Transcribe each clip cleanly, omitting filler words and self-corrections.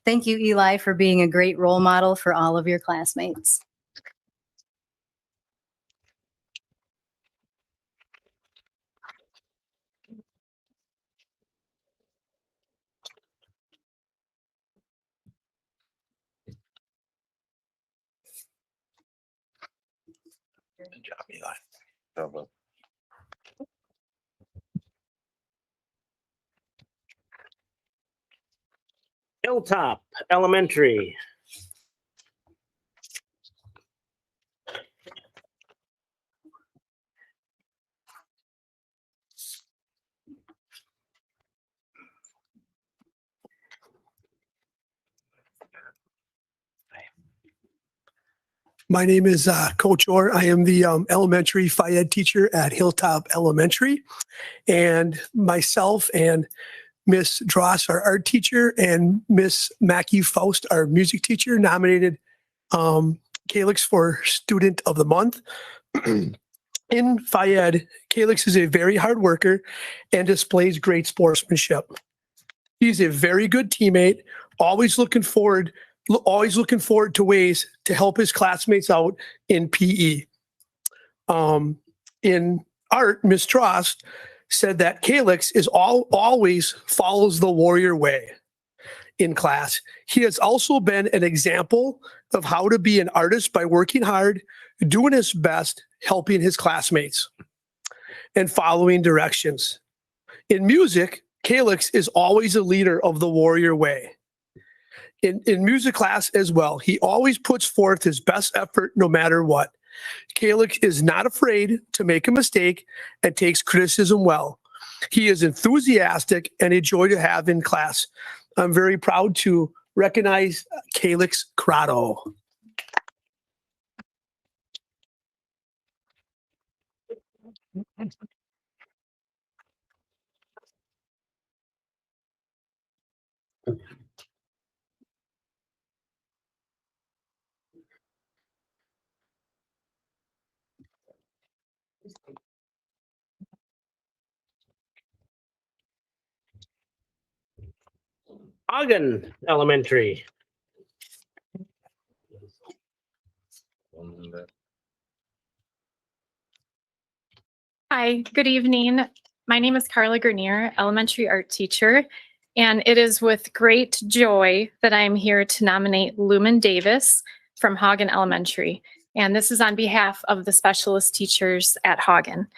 Thank you, Eli, for being a great role model for all of your classmates. Good job, Eli. Bravo. Hilltop Elementary. My name is Coach Orr. I am the elementary phy ed teacher at Hilltop Elementary. And myself and Miss Dross, our art teacher, and Miss Mackie Faust, our music teacher, nominated Calix for Student of the Month. In phy ed, Calix is a very hard worker and displays great sportsmanship. He's a very good teammate, always looking forward to ways to help his classmates out in PE. In art, Miss Trost said that Calix is always follows the warrior way in class. He has also been an example of how to be an artist by working hard, doing his best, helping his classmates, and following directions. In music, Calix is always a leader of the warrior way. In music class as well, he always puts forth his best effort no matter what. Calix is not afraid to make a mistake and takes criticism well. He is enthusiastic and a joy to have in class. I'm very proud to recognize Calix Crotto. Ogden Elementary. Hi, good evening. My name is Carla Grenier, elementary art teacher, and it is with great joy that I'm here to nominate Lumen Davis from Hagen Elementary. And this is on behalf of the specialist teachers at Hagen.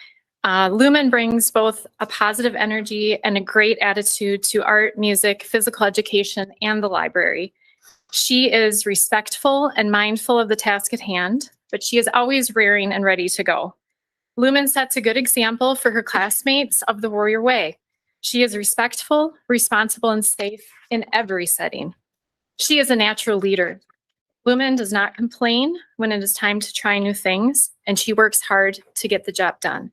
Lumen brings both a positive energy and a great attitude to art, music, physical education, and the library. She is respectful and mindful of the task at hand, but she is always rearing and ready to go. Lumen sets a good example for her classmates of the warrior way. She is respectful, responsible, and safe in every setting. She is a natural leader. Lumen does not complain when it is time to try new things, and she works hard to get the job done.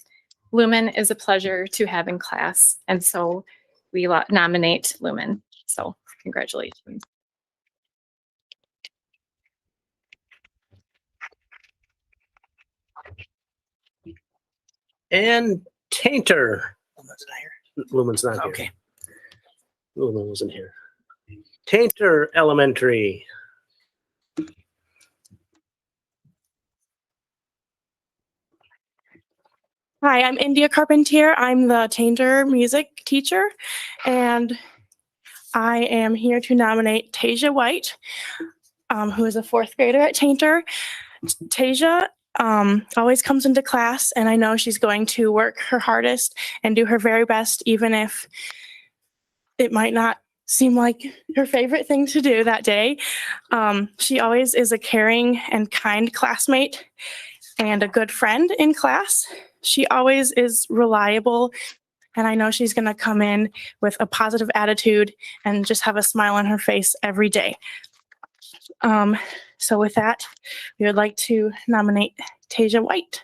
Lumen is a pleasure to have in class, and so we nominate Lumen. So congratulations. And Tainter. Lumen's not here. Okay. Lumen wasn't here. Tainter Elementary. Hi, I'm India Carpentier. I'm the Tainter music teacher, and I am here to nominate Tasia White, who is a fourth grader at Tainter. Tasia always comes into class, and I know she's going to work her hardest and do her very best, even if it might not seem like her favorite thing to do that day. She always is a caring and kind classmate and a good friend in class. She always is reliable, and I know she's going to come in with a positive attitude and just have a smile on her face every day. So with that, we would like to nominate Tasia White.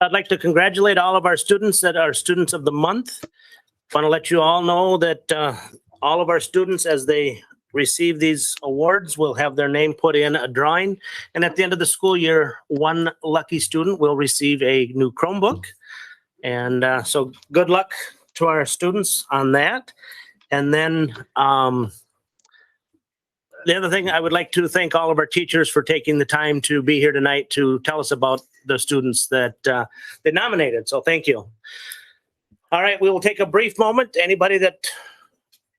I'd like to congratulate all of our students that are Students of the Month. Want to let you all know that all of our students, as they receive these awards, will have their name put in a drawing. And at the end of the school year, one lucky student will receive a new Chromebook. And so good luck to our students on that. And then the other thing, I would like to thank all of our teachers for taking the time to be here tonight to tell us about the students that they nominated. So thank you. All right, we will take a brief moment. Anybody that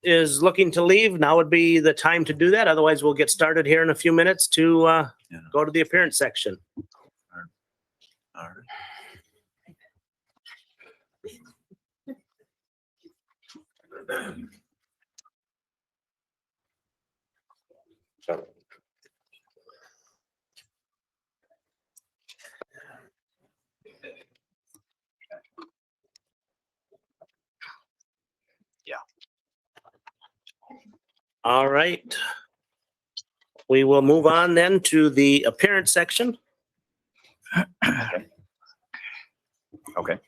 is looking to leave, now would be the time to do that. Otherwise, we'll get started here in a few minutes to go to the appearance section. All right. All right. We will move on then to the appearance section. Okay.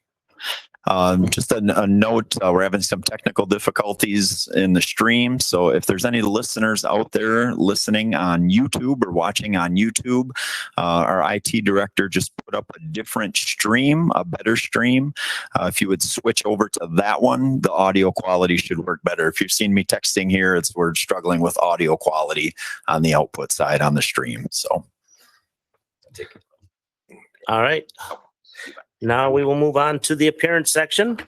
Just a note, we're having some technical difficulties in the stream. So if there's any listeners out there listening on YouTube or watching on YouTube, our IT director just put up a different stream, a better stream. If you would switch over to that one, the audio quality should work better. If you've seen me texting here, we're struggling with audio quality on the output side on the stream. So. All right. Now we will move on to the appearance section.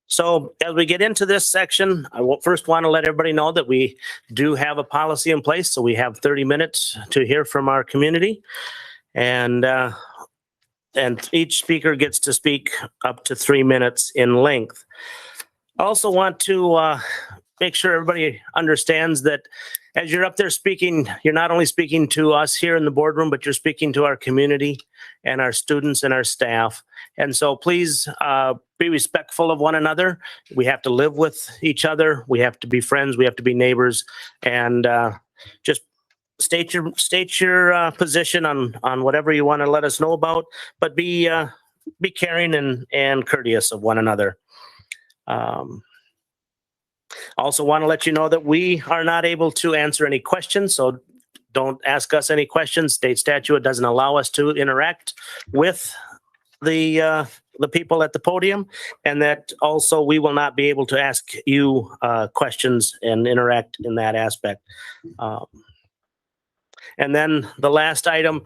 So as we get into this section, I will first want to let everybody know that we do have a policy in place. So we have 30 minutes to hear from our community. And each speaker gets to speak up to 3 minutes in length. I also want to make sure everybody understands that as you're up there speaking, you're not only speaking to us here in the boardroom, but you're speaking to our community and our students and our staff. And so please be respectful of one another. We have to live with each other. We have to be friends. We have to be neighbors. And just state your position on whatever you want to let us know about, but be caring and courteous of one another. Also want to let you know that we are not able to answer any questions, so don't ask us any questions. State statute doesn't allow us to interact with the people at the podium, and that also we will not be able to ask you questions and interact in that aspect. And then the last item,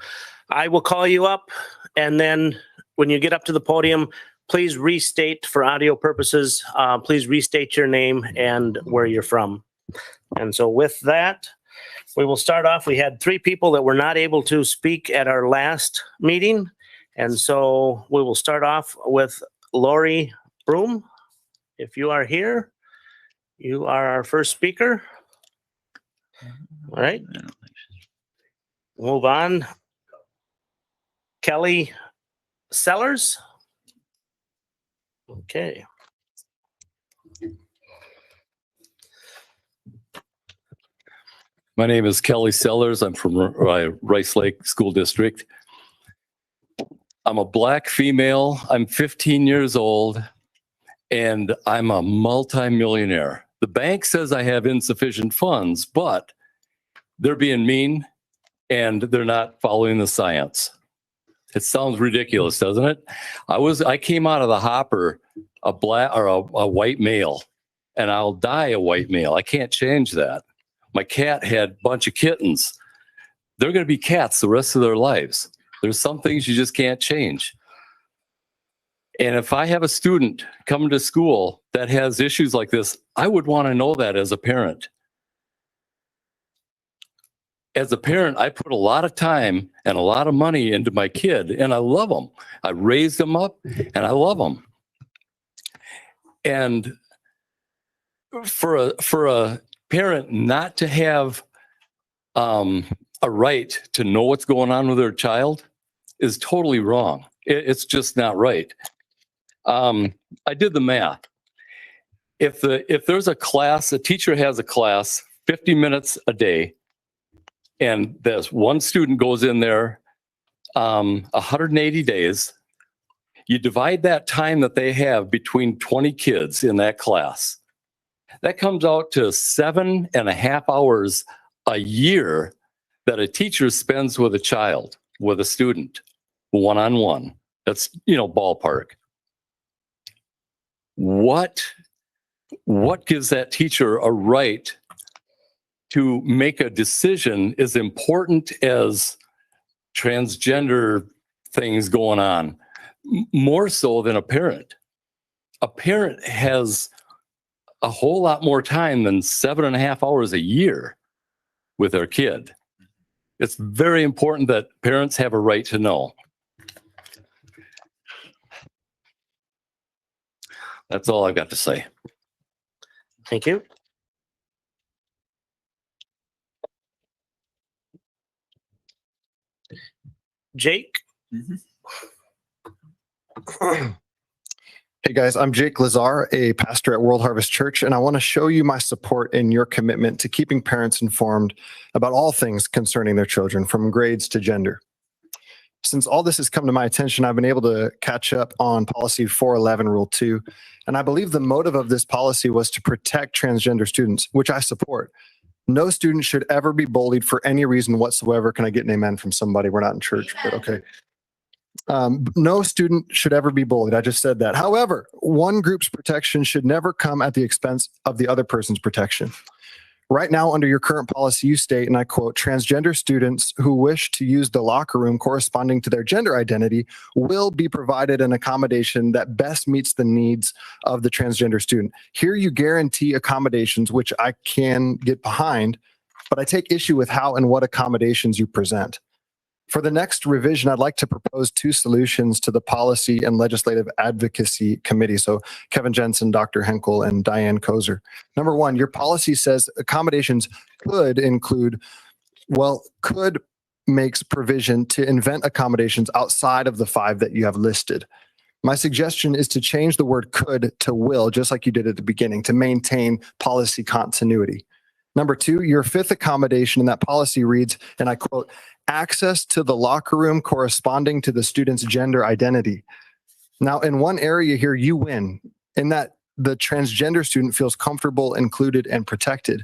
I will call you up, and then when you get up to the podium, please restate for audio purposes, please restate your name and where you're from. And so with that, we will start off. We had 3 people that were not able to speak at our last meeting. And so we will start off with Lori Broom. If you are here, you are our first speaker. All right. Move on. Kelly Sellers. Okay. My name is Kelly Sellers. I'm from Rice Lake School District. I'm a Black female. I'm 15 years old, and I'm a multimillionaire. The bank says I have insufficient funds, but they're being mean, and they're not following the science. It sounds ridiculous, doesn't it? I came out of the hopper a black or a white male, and I'll die a white male. I can't change that. My cat had a bunch of kittens. They're going to be cats the rest of their lives. There's some things you just can't change. And if I have a student coming to school that has issues like this, I would want to know that as a parent. As a parent, I put a lot of time and a lot of money into my kid, and I love them. I raised them up, and I love them. And for a parent not to have a right to know what's going on with their child is totally wrong. It's just not right. I did the math. If there's a class, a teacher has a class, 50 minutes a day, and there's one student goes in there 180 days. You divide that time that they have between 20 kids in that class. That comes out to 7.5 hours a year that a teacher spends with a child, with a student, one-on-one. That's, ballpark. What gives that teacher a right to make a decision as important as transgender things going on? More so than a parent. A parent has a whole lot more time than 7.5 hours a year with their kid. It's very important that parents have a right to know. That's all I've got to say. Thank you. Jake? Hey guys, I'm Jake Lazar, a pastor at World Harvest Church, and I want to show you my support in your commitment to keeping parents informed about all things concerning their children, from grades to gender. Since all this has come to my attention, I've been able to catch up on Policy 411, Rule 2, and I believe the motive of this policy was to protect transgender students, which I support. No student should ever be bullied for any reason whatsoever. Can I get an amen from somebody? We're not in church, but okay. No student should ever be bullied. I just said that. However, one group's protection should never come at the expense of the other person's protection. Right now, under your current policy, you state, and I quote, transgender students who wish to use the locker room corresponding to their gender identity will be provided an accommodation that best meets the needs of the transgender student. Here you guarantee accommodations, which I can get behind, but I take issue with how and what accommodations you present. For the next revision, I'd like to propose 2 solutions to the Policy and Legislative Advocacy Committee. So Kevin Jensen, Dr. Henkel, and Diane Kozer. Number 1, your policy says accommodations could include, could makes provision to invent accommodations outside of the 5 that you have listed. My suggestion is to change the word could to will, just like you did at the beginning, to maintain policy continuity. Number 2, your 5th accommodation in that policy reads, and I quote, access to the locker room corresponding to the student's gender identity. Now, in one area here, you win, in that the transgender student feels comfortable, included, and protected.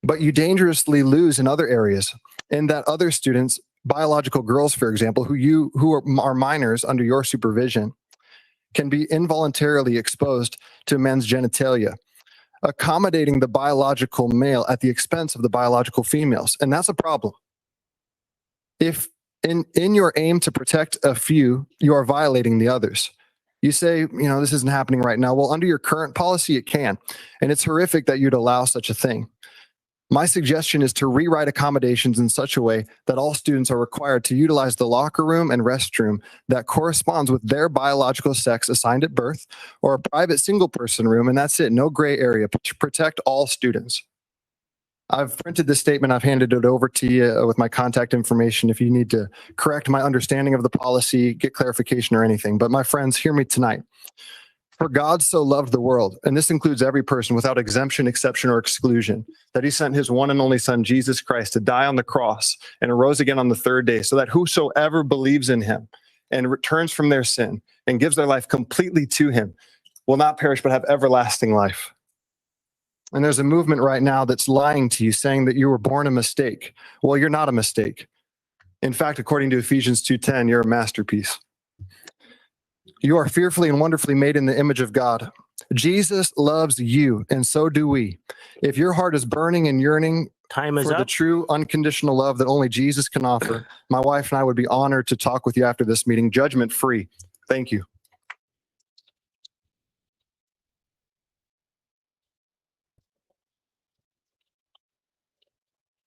But you dangerously lose in other areas, in that other students, biological girls, for example, who are minors under your supervision, can be involuntarily exposed to men's genitalia, accommodating the biological male at the expense of the biological females. And that's a problem. If in your aim to protect a few, you are violating the others. You say, this isn't happening right now. Well, under your current policy, it can. And it's horrific that you'd allow such a thing. My suggestion is to rewrite accommodations in such a way that all students are required to utilize the locker room and restroom that corresponds with their biological sex assigned at birth, or a private single-person room, and that's it. No gray area. To protect all students. I've printed this statement. I've handed it over to you with my contact information if you need to correct my understanding of the policy, get clarification or anything. But my friends, hear me tonight. For God so loved the world, and this includes every person without exemption, exception, or exclusion, that he sent his one and only son, Jesus Christ, to die on the cross and arose again on the 3rd day, so that whosoever believes in him and returns from their sin and gives their life completely to him will not perish but have everlasting life. And there's a movement right now that's lying to you, saying that you were born a mistake. Well, you're not a mistake. In fact, according to Ephesians 2:10, you're a masterpiece. You are fearfully and wonderfully made in the image of God. Jesus loves you, and so do we. If your heart is burning and yearning Time is for the up. true unconditional love that only Jesus can offer, my wife and I would be honored to talk with you after this meeting, judgment free. Thank you.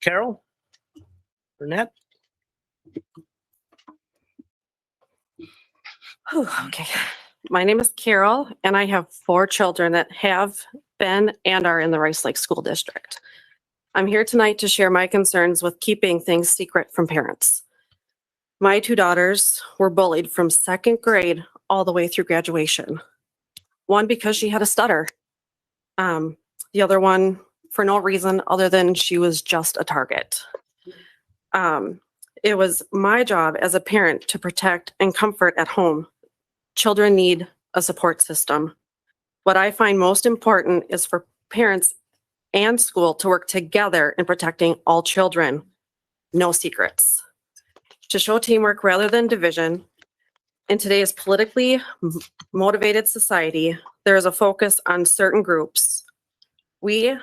Carol? Burnett? Whew, okay. My name is Carol, and I have 4 children that have been and are in the Rice Lake School District. I'm here tonight to share my concerns with keeping things secret from parents. My 2 daughters were bullied from 2nd grade all the way through graduation. One because she had a stutter. The other one for no reason other than she was just a target. it was my job as a parent to protect and comfort at home. Children need a support system. What I find most important is for parents and school to work together in protecting all children. No secrets. To show teamwork rather than division, in today's politically motivated society, there is a focus on certain groups. We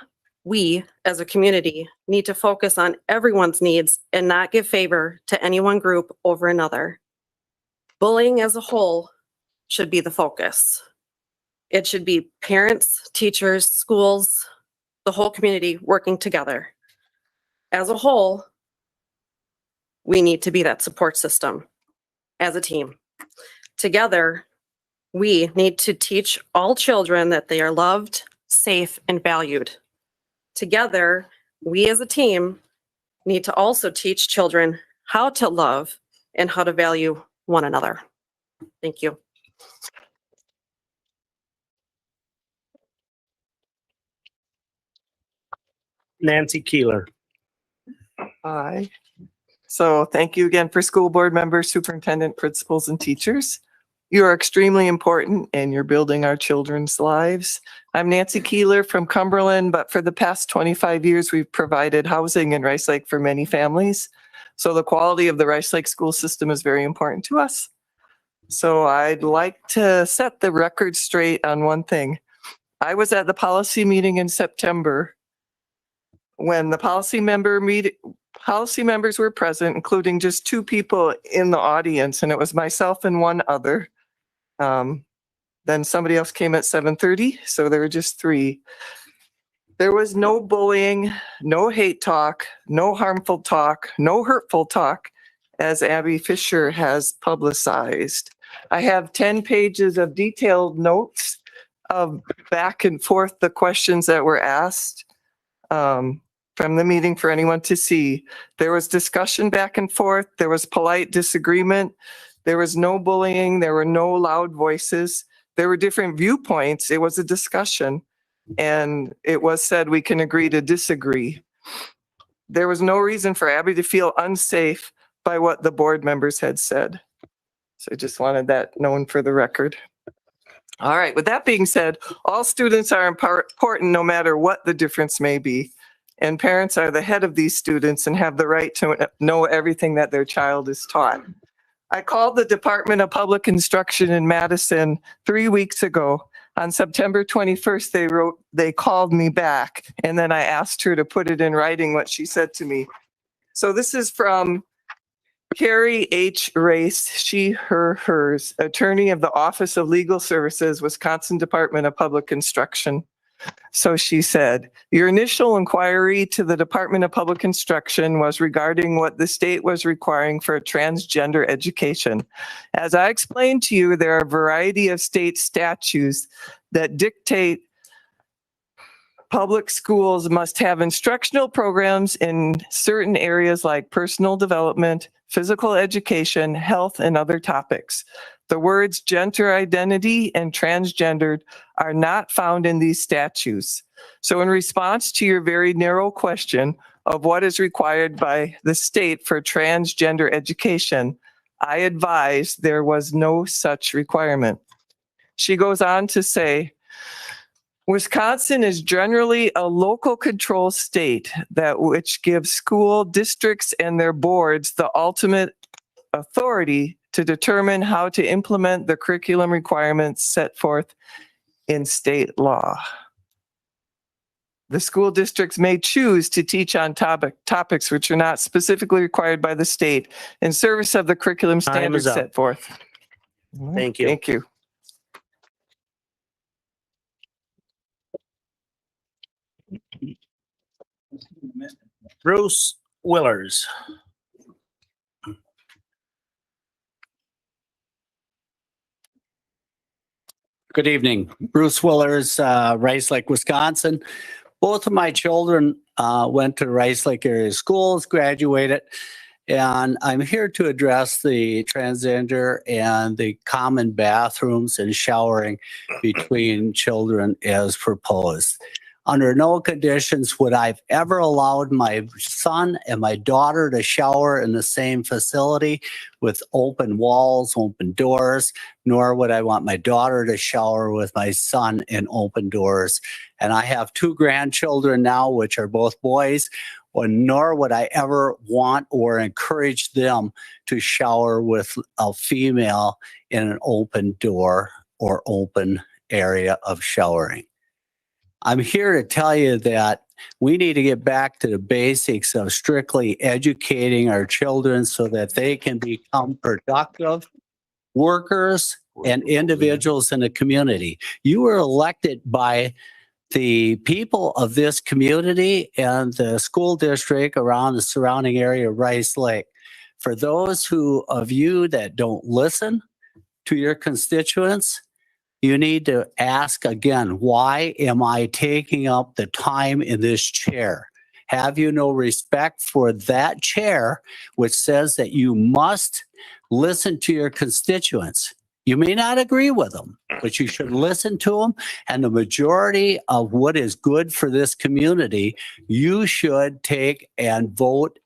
as a community need to focus on everyone's needs and not give favor to any one group over another. Bullying as a whole should be the focus. It should be parents, teachers, schools, the whole community working together. As a whole, we need to be that support system as a team. Together, we need to teach all children that they are loved, safe, and valued. Together, we as a team need to also teach children how to love and how to value one another. Thank you. Nancy Keeler. Hi. So thank you again for school board members, superintendent, principals, and teachers. You are extremely important and you're building our children's lives. I'm Nancy Keeler from Cumberland, but for the past 25 years, we've provided housing in Rice Lake for many families. So the quality of the Rice Lake school system is very important to us. So I'd like to set the record straight on one thing. I was at the policy meeting in September when the policy members were present, including just 2 people in the audience, and it was myself and one other. Then somebody else came at 7:30, so there were just 3. There was no bullying, no hate talk, no harmful talk, no hurtful talk, as Abby Fisher has publicized. I have 10 pages of detailed notes of back and forth the questions that were asked from the meeting for anyone to see. There was discussion back and forth. There was polite disagreement. There was no bullying. There were no loud voices. There were different viewpoints. It was a discussion. And it was said we can agree to disagree. There was no reason for Abby to feel unsafe by what the board members had said. So I just wanted that known for the record. All right, with that being said, all students are important no matter what the difference may be. And parents are the head of these students and have the right to know everything that their child is taught. I called the Department of Public Instruction in Madison 3 weeks ago. On September 21st, they called me back, and then I asked her to put it in writing what she said to me. So this is from Carrie H. Race, she, her, hers, attorney of the Office of Legal Services, Wisconsin Department of Public Instruction. So she said, your initial inquiry to the Department of Public Instruction was regarding what the state was requiring for a transgender education. As I explained to you, there are a variety of state statutes that dictate public schools must have instructional programs in certain areas like personal development, physical education, health, and other topics. The words gender identity and transgendered are not found in these statutes. So in response to your very narrow question of what is required by the state for transgender education, I advised there was no such requirement. She goes on to say, Wisconsin is generally a local control state which gives school districts and their boards the ultimate authority to determine how to implement the curriculum requirements set forth in state law. The school districts may choose to teach on topics which are not specifically required by the state in service of the curriculum standards set forth. Thank you. Thank you. Bruce Willers. Good evening. Bruce Willers, Rice Lake, Wisconsin. Both of my children went to Rice Lake area schools, graduated, and I'm here to address the transgender and the common bathrooms and showering between children as proposed. Under no conditions would I've ever allowed my son and my daughter to shower in the same facility with open walls, open doors, nor would I want my daughter to shower with my son in open doors. And I have 2 grandchildren now, which are both boys, nor would I ever want or encourage them to shower with a female in an open door or open area of showering. I'm here to tell you that we need to get back to the basics of strictly educating our children so that they can become productive workers and individuals in the community. You were elected by the people of this community and the school district around the surrounding area of Rice Lake. For those of you that don't listen to your constituents, you need to ask again, why am I taking up the time in this chair? Have you no respect for that chair, which says that you must listen to your constituents? You may not agree with them, but you should listen to them. And the majority of what is good for this community, you should take and vote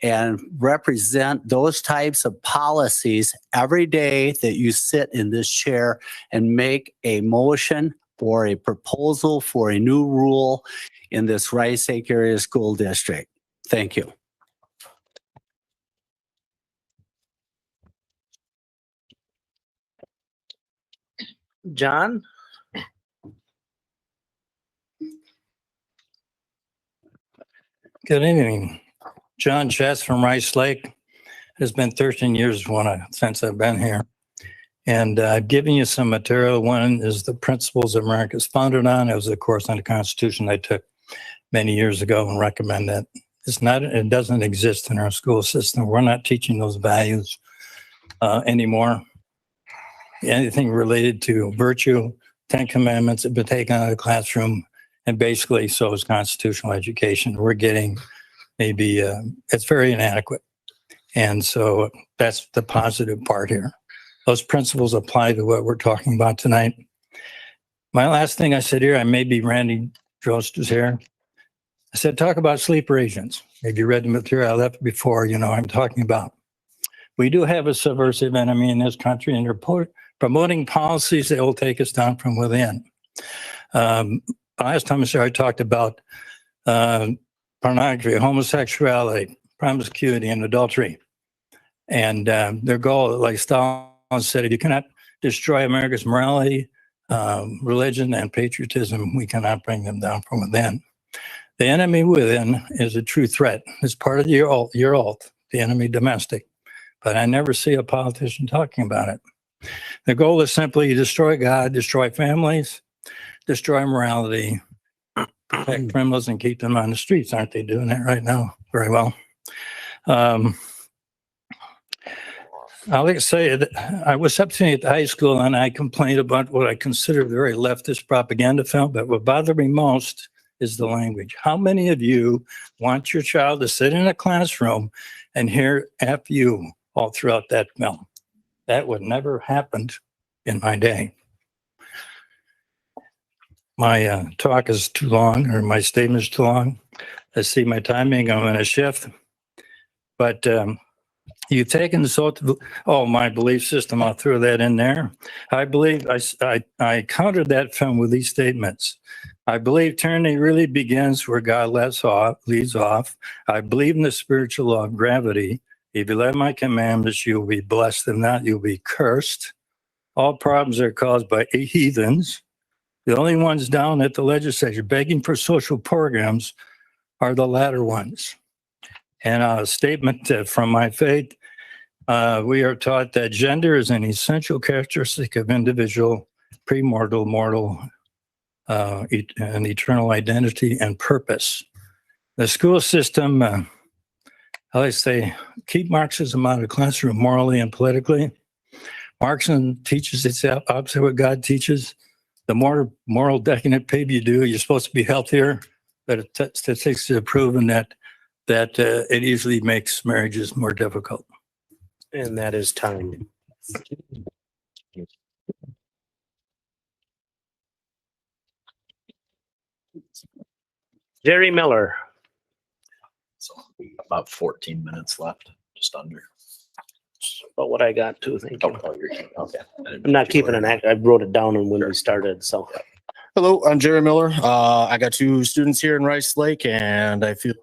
and represent those types of policies every day that you sit in this chair and make a motion or a proposal for a new rule in this Rice Lake Area School District. Thank you. John? Good evening. John Chess from Rice Lake. It's been 13 years since I've been here. And I've given you some material. One is the Principles America is Founded On. It was a course on the Constitution I took many years ago and recommend that. It doesn't exist in our school system. We're not teaching those values anymore. Anything related to virtue, 10 Commandments have been taken out of the classroom, and basically so is constitutional education. We're getting maybe, it's very inadequate. And so that's the positive part here. Those principles apply to what we're talking about tonight. My last thing I said here, I may be Randy Drost is here. I said, talk about sleeper agents. If you read the material I left before, you know what I'm talking about. We do have a subversive enemy in this country, and they're promoting policies that will take us down from within. Last time I talked about pornography, homosexuality, promiscuity, and adultery. And their goal, like Stalin said, if you cannot destroy America's morality, religion, and patriotism, we cannot bring them down from within. The enemy within is a true threat. It's part of your alt, the enemy domestic. But I never see a politician talking about it. The goal is simply destroy God, destroy families, destroy morality, protect criminals, and keep them on the streets. Aren't they doing that right now? Very well. I like to say that I was substituting at the high school and I complained about what I consider a very leftist propaganda film, but what bothered me most is the language. How many of you want your child to sit in a classroom and hear F you all throughout that film? That would never happened in my day. My talk is too long, or my statement is too long. I see my timing, I'm in a shift. But you've taken this, my belief system, I'll throw that in there. I believe, I countered that film with these statements. I believe tyranny really begins where God leads off. I believe in the spiritual law of gravity. If you let my commandments, you'll be blessed. If not, you'll be cursed. All problems are caused by heathens. The only ones down at the legislature begging for social programs are the latter ones. And a statement from my faith, we are taught that gender is an essential characteristic of individual, premortal, mortal, and eternal identity and purpose. The school system, I like to say, keep Marxism out of the classroom morally and politically. Marxism teaches it's opposite what God teaches. The more moral decadent behavior you do, you're supposed to be healthier, but statistics have proven that it usually makes marriages more difficult. And that is time. Jerry Miller. So about 14 minutes left, just under. About what I got too, thank you. Okay. I'm not keeping an act. I wrote it down when we started, so. Hello, I'm Jerry Miller. I got 2 students here in Rice Lake, and I feel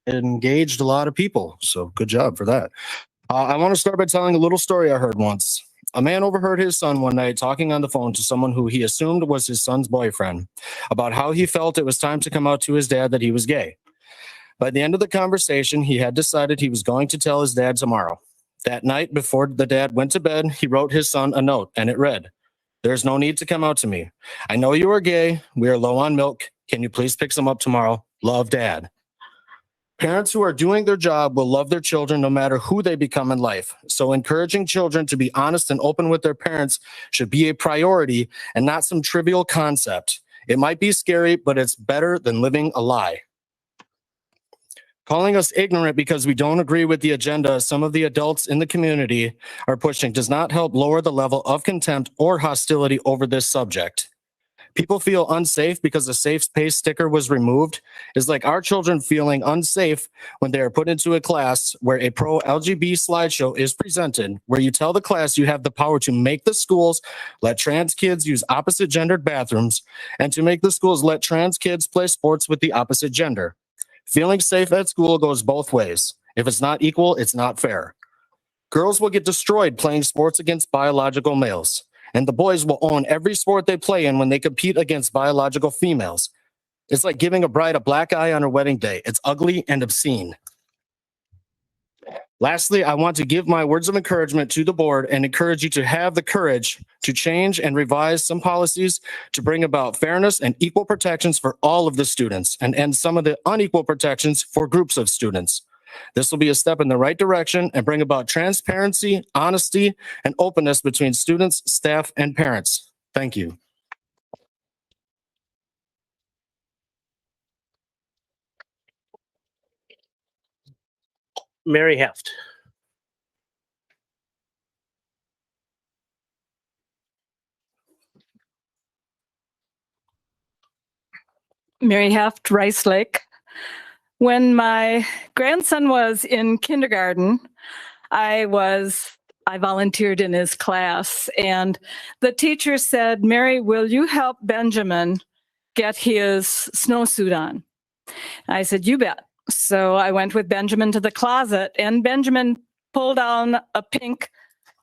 engaged a lot of people. So good job for that. I want to start by telling a little story I heard once. A man overheard his son one night talking on the phone to someone who he assumed was his son's boyfriend about how he felt it was time to come out to his dad that he was gay. By the end of the conversation, he had decided he was going to tell his dad tomorrow. That night, before the dad went to bed, he wrote his son a note, and it read, "There's no need to come out to me. I know you are gay. We are low on milk. Can you please pick some up tomorrow? Love, Dad." Parents who are doing their job will love their children no matter who they become in life. So encouraging children to be honest and open with their parents should be a priority and not some trivial concept. It might be scary, but it's better than living a lie. Calling us ignorant because we don't agree with the agenda some of the adults in the community are pushing does not help lower the level of contempt or hostility over this subject. People feel unsafe because the safe space sticker was removed. It's like our children feeling unsafe when they are put into a class where a pro-LGBT slideshow is presented, where you tell the class you have the power to make the schools let trans kids use opposite gendered bathrooms and to make the schools let trans kids play sports with the opposite gender. Feeling safe at school goes both ways. If it's not equal, it's not fair. Girls will get destroyed playing sports against biological males, and the boys will own every sport they play in when they compete against biological females. It's like giving a bride a black eye on her wedding day. It's ugly and obscene. Lastly, I want to give my words of encouragement to the board and encourage you to have the courage to change and revise some policies to bring about fairness and equal protections for all of the students and end some of the unequal protections for groups of students. This will be a step in the right direction and bring about transparency, honesty, and openness between students, staff, and parents. Thank you. Mary Heft. Mary Heft, Rice Lake. When my grandson was in kindergarten, I volunteered in his class, and the teacher said, "Mary, will you help Benjamin get his snowsuit on?" I said, "You bet." So I went with Benjamin to the closet, and Benjamin pulled down a pink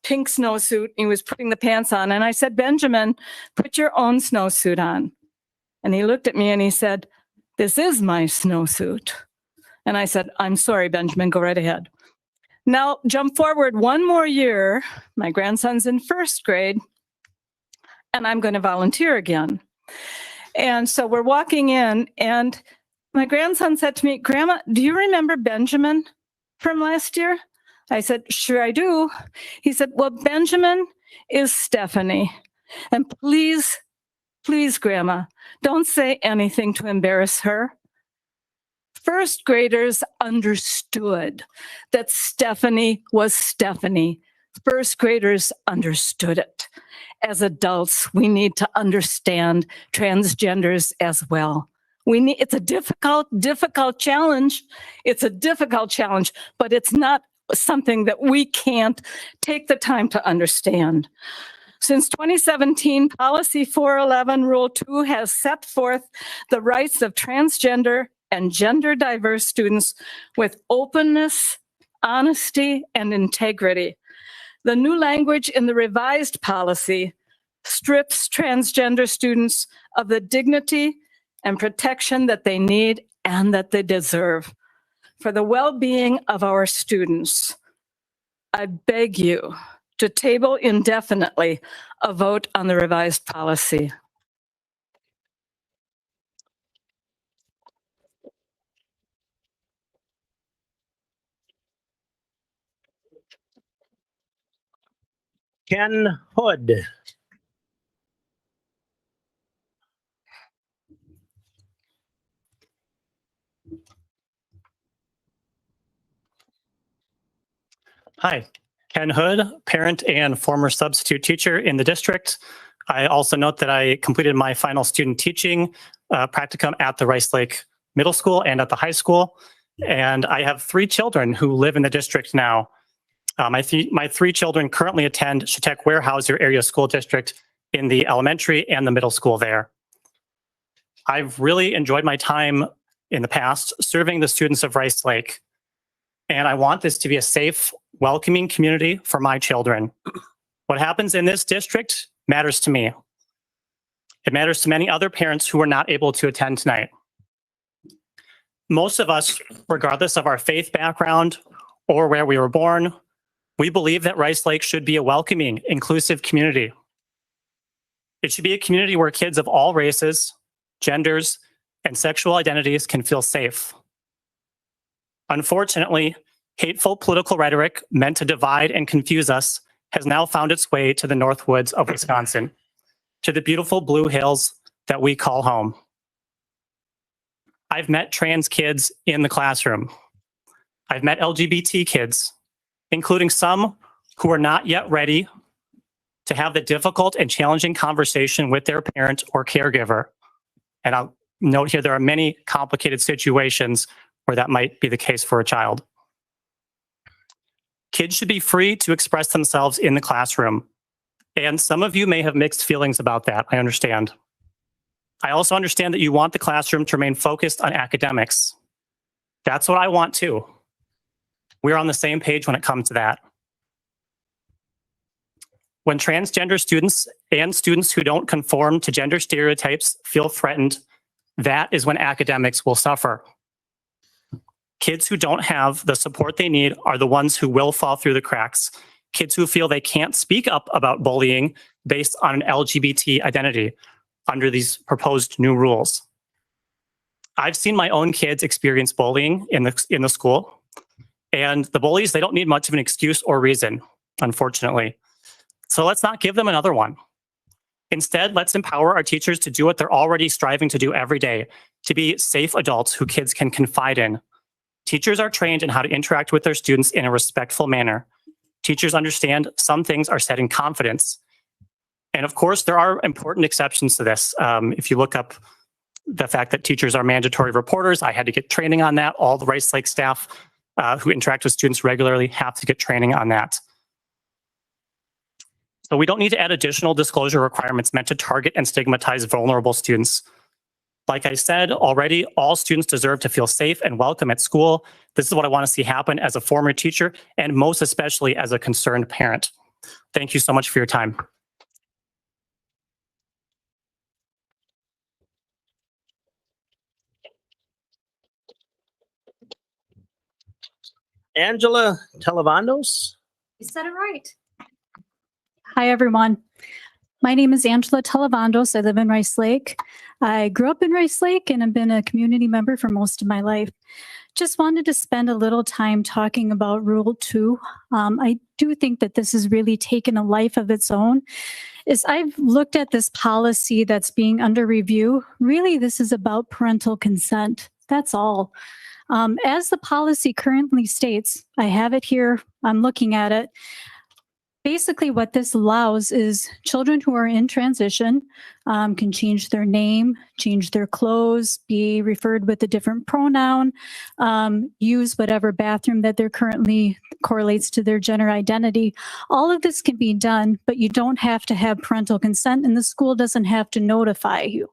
snowsuit. He was putting the pants on, and I said, "Benjamin, put your own snowsuit on." And he looked at me and he said, "This is my snowsuit." And I said, "I'm sorry, Benjamin, go right ahead." Now, jump forward one more year. My grandson's in first grade, and I'm going to volunteer again. And so we're walking in, and my grandson said to me, "Grandma, do you remember Benjamin from last year?" I said, "Sure I do." He said, "Well, Benjamin is Stephanie. And please, please, Grandma, don't say anything to embarrass her." First graders understood that Stephanie was Stephanie. First graders understood it. As adults, we need to understand transgenders as well. It's a difficult challenge. It's a difficult challenge, but it's not something that we can't take the time to understand. Since 2017, Policy 411, Rule 2 has set forth the rights of transgender and gender diverse students with openness, honesty, and integrity. The new language in the revised policy strips transgender students of the dignity and protection that they need and that they deserve. For the well-being of our students, I beg you to table indefinitely a vote on the revised policy. Ken Hood. Hi, Ken Hood, parent and former substitute teacher in the district. I also note that I completed my final student teaching practicum at the Rice Lake middle school and at the high school. And I have 3 children who live in the district now. My 3 children currently attend Chautauqua Weyerhaeuser Area School District in the elementary and the middle school there. I've really enjoyed my time in the past serving the students of Rice Lake. And I want this to be a safe, welcoming community for my children. What happens in this district matters to me. It matters to many other parents who were not able to attend tonight. Most of us, regardless of our faith background or where we were born, we believe that Rice Lake should be a welcoming, inclusive community. It should be a community where kids of all races, genders, and sexual identities can feel safe. Unfortunately, hateful political rhetoric meant to divide and confuse us has now found its way to the Northwoods of Wisconsin, to the beautiful Blue Hills that we call home. I've met trans kids in the classroom. I've met LGBT kids, including some who are not yet ready to have the difficult and challenging conversation with their parent or caregiver. And I'll note here, there are many complicated situations where that might be the case for a child. Kids should be free to express themselves in the classroom. And some of you may have mixed feelings about that, I understand. I also understand that you want the classroom to remain focused on academics. That's what I want too. We're on the same page when it comes to that. When transgender students and students who don't conform to gender stereotypes feel threatened, that is when academics will suffer. Kids who don't have the support they need are the ones who will fall through the cracks. Kids who feel they can't speak up about bullying based on an LGBT identity under these proposed new rules. I've seen my own kids experience bullying in the school, and the bullies, they don't need much of an excuse or reason, unfortunately. So let's not give them another one. Instead, let's empower our teachers to do what they're already striving to do every day, to be safe adults who kids can confide in. Teachers are trained in how to interact with their students in a respectful manner. Teachers understand some things are said in confidence. And of course, there are important exceptions to this. If you look up the fact that teachers are mandatory reporters, I had to get training on that. All the Rice Lake staff who interact with students regularly have to get training on that. So we don't need to add additional disclosure requirements meant to target and stigmatize vulnerable students. Like I said already, all students deserve to feel safe and welcome at school. This is what I want to see happen as a former teacher and most especially as a concerned parent. Thank you so much for your time. Angela Televandos. You said it right. Hi, everyone. My name is Angela Televandos. I live in Rice Lake. I grew up in Rice Lake and have been a community member for most of my life. Just wanted to spend a little time talking about Rule 2. I do think that this has really taken a life of its own. As I've looked at this policy that's being under review, really this is about parental consent. That's all. As the policy currently states, I have it here, I'm looking at it. Basically, what this allows is children who are in transition can change their name, change their clothes, be referred with a different pronoun, use whatever bathroom that they're currently correlates to their gender identity. All of this can be done, but you don't have to have parental consent and the school doesn't have to notify you.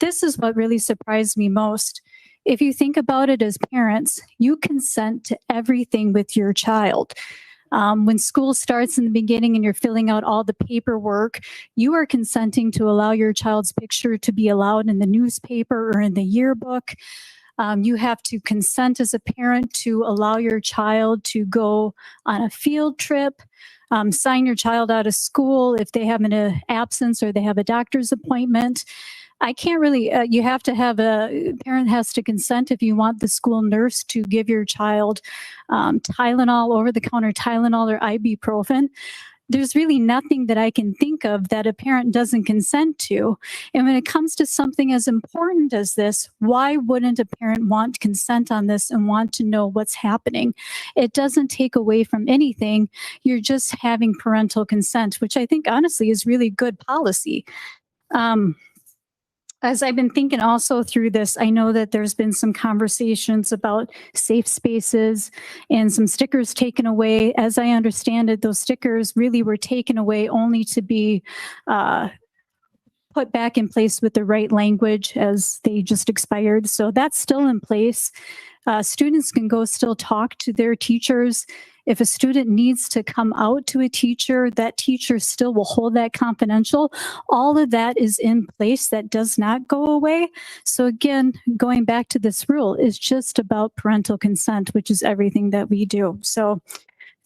This is what really surprised me most. If you think about it as parents, you consent to everything with your child. When school starts in the beginning and you're filling out all the paperwork, you are consenting to allow your child's picture to be allowed in the newspaper or in the yearbook. You have to consent as a parent to allow your child to go on a field trip, sign your child out of school if they have an absence or they have a doctor's appointment. I can't really, you have to have a parent has to consent if you want the school nurse to give your child Tylenol, over-the-counter Tylenol or ibuprofen. There's really nothing that I can think of that a parent doesn't consent to. And when it comes to something as important as this, why wouldn't a parent want consent on this and want to know what's happening? It doesn't take away from anything. You're just having parental consent, which I think honestly is really good policy. as I've been thinking also through this, I know that there's been some conversations about safe spaces and some stickers taken away. As I understand it, those stickers really were taken away only to be put back in place with the right language as they just expired. So that's still in place. Students can go still talk to their teachers. If a student needs to come out to a teacher, that teacher still will hold that confidential. All of that is in place. That does not go away. So again, going back to this rule is just about parental consent, which is everything that we do. So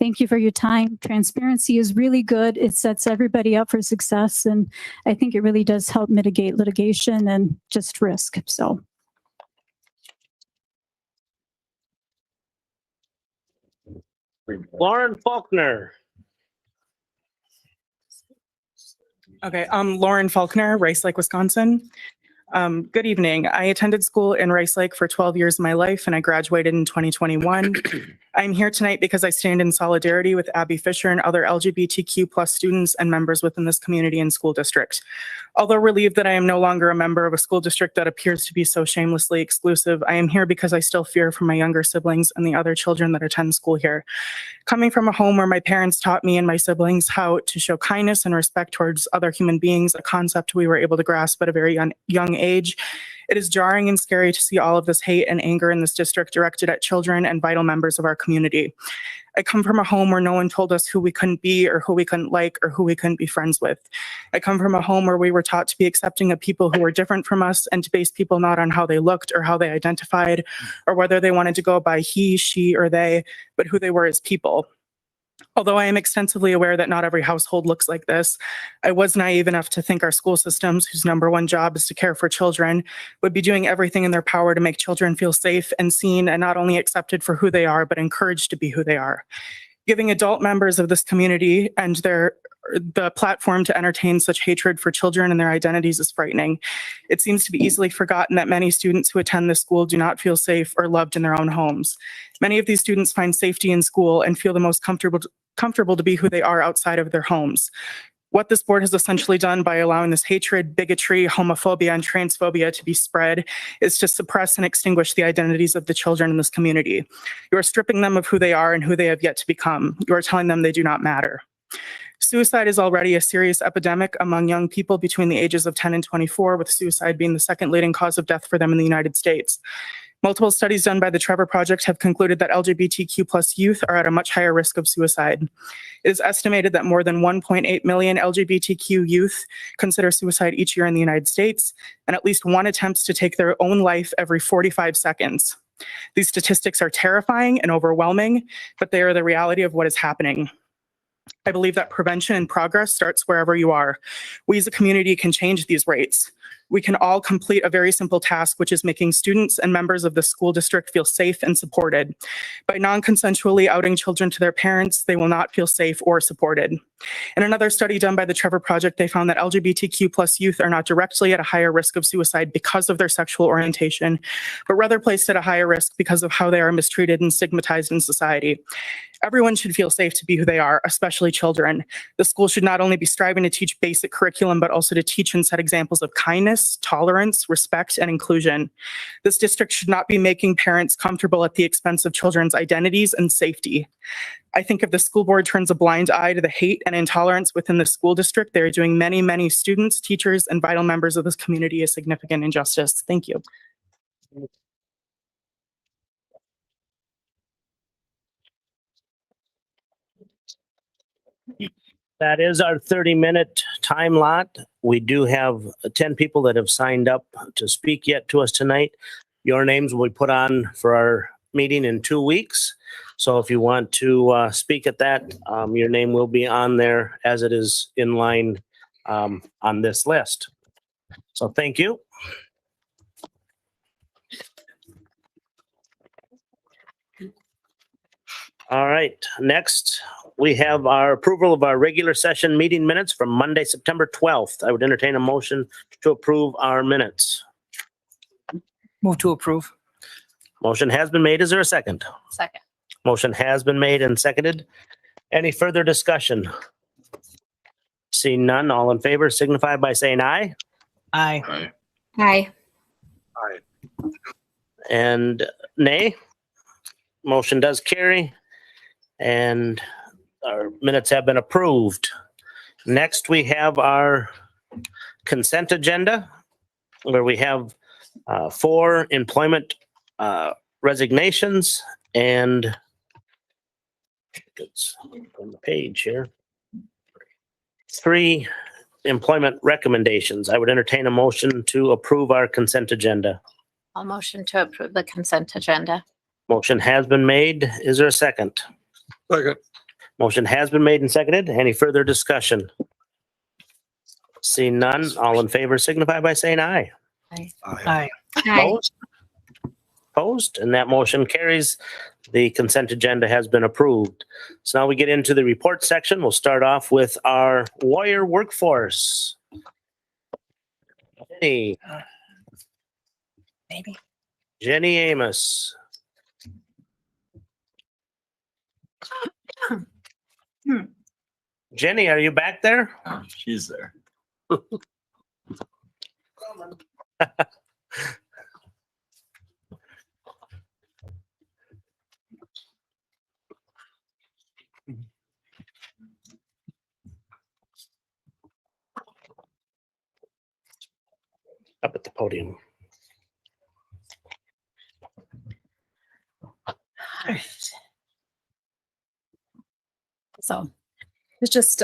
thank you for your time. Transparency is really good. It sets everybody up for success. And I think it really does help mitigate litigation and just risk. So. Lauren Faulkner. Okay, Lauren Faulkner, Rice Lake, Wisconsin. Good evening. I attended school in Rice Lake for 12 years of my life, and I graduated in 2021. I'm here tonight because I stand in solidarity with Abby Fisher and other LGBTQ plus students and members within this community and school district. Although relieved that I am no longer a member of a school district that appears to be so shamelessly exclusive, I am here because I still fear for my younger siblings and the other children that attend school here. Coming from a home where my parents taught me and my siblings how to show kindness and respect towards other human beings, a concept we were able to grasp at a very young age, it is jarring and scary to see all of this hate and anger in this district directed at children and vital members of our community. I come from a home where no one told us who we couldn't be or who we couldn't like or who we couldn't be friends with. I come from a home where we were taught to be accepting of people who were different from us and to base people not on how they looked or how they identified or whether they wanted to go by he, she, or they, but who they were as people. Although I am extensively aware that not every household looks like this, I was naive enough to think our school systems, whose number one job is to care for children, would be doing everything in their power to make children feel safe and seen and not only accepted for who they are, but encouraged to be who they are. Giving adult members of this community and the platform to entertain such hatred for children and their identities is frightening. It seems to be easily forgotten that many students who attend this school do not feel safe or loved in their own homes. Many of these students find safety in school and feel the most comfortable to be who they are outside of their homes. What this board has essentially done by allowing this hatred, bigotry, homophobia, and transphobia to be spread is to suppress and extinguish the identities of the children in this community. You are stripping them of who they are and who they have yet to become. You are telling them they do not matter. Suicide is already a serious epidemic among young people between the ages of 10 and 24, with suicide being the second leading cause of death for them in the United States. Multiple studies done by the Trevor Project have concluded that LGBTQ plus youth are at a much higher risk of suicide. It is estimated that more than 1.8 million LGBTQ youth consider suicide each year in the United States, and at least one attempts to take their own life every 45 seconds. These statistics are terrifying and overwhelming, but they are the reality of what is happening. I believe that prevention and progress starts wherever you are. We as a community can change these rates. We can all complete a very simple task, which is making students and members of the school district feel safe and supported. By non-consensually outing children to their parents, they will not feel safe or supported. In another study done by the Trevor Project, they found that LGBTQ plus youth are not directly at a higher risk of suicide because of their sexual orientation, but rather placed at a higher risk because of how they are mistreated and stigmatized in society. Everyone should feel safe to be who they are, especially children. The school should not only be striving to teach basic curriculum, but also to teach and set examples of kindness, tolerance, respect, and inclusion. This district should not be making parents comfortable at the expense of children's identities and safety. I think if the school board turns a blind eye to the hate and intolerance within the school district, they are doing many, many students, teachers, and vital members of this community a significant injustice. Thank you. That is our 30-minute time lot. We do have 10 people that have signed up to speak yet to us tonight. Your names will be put on for our meeting in 2 weeks. So if you want to speak at that, your name will be on there as it is in line on this list. So thank you. All right, next we have our approval of our regular session meeting minutes from Monday, September 12th. I would entertain a motion to approve our minutes. Move to approve. Motion has been made. Is there a second? Second. Motion has been made and seconded. Any further discussion? Seeing none, all in favor signify by saying aye. Aye. Aye. And nay? Motion does carry. And our minutes have been approved. Next, we have our consent agenda, where we have 4 employment resignations and it's on the page here. 3 employment recommendations. I would entertain a motion to approve our consent agenda. I'll motion to approve the consent agenda. Motion has been made. Is there a second? Second. Motion has been made and seconded. Any further discussion? Seeing none, all in favor signify by saying aye. Aye. Opposed? Opposed? And that motion carries. The consent agenda has been approved. So now we get into the report section. We'll start off with our Warrior workforce. Jenny. Maybe. Jenny Amos. Jenny, are you back there? She's there. Up at the podium. So it's just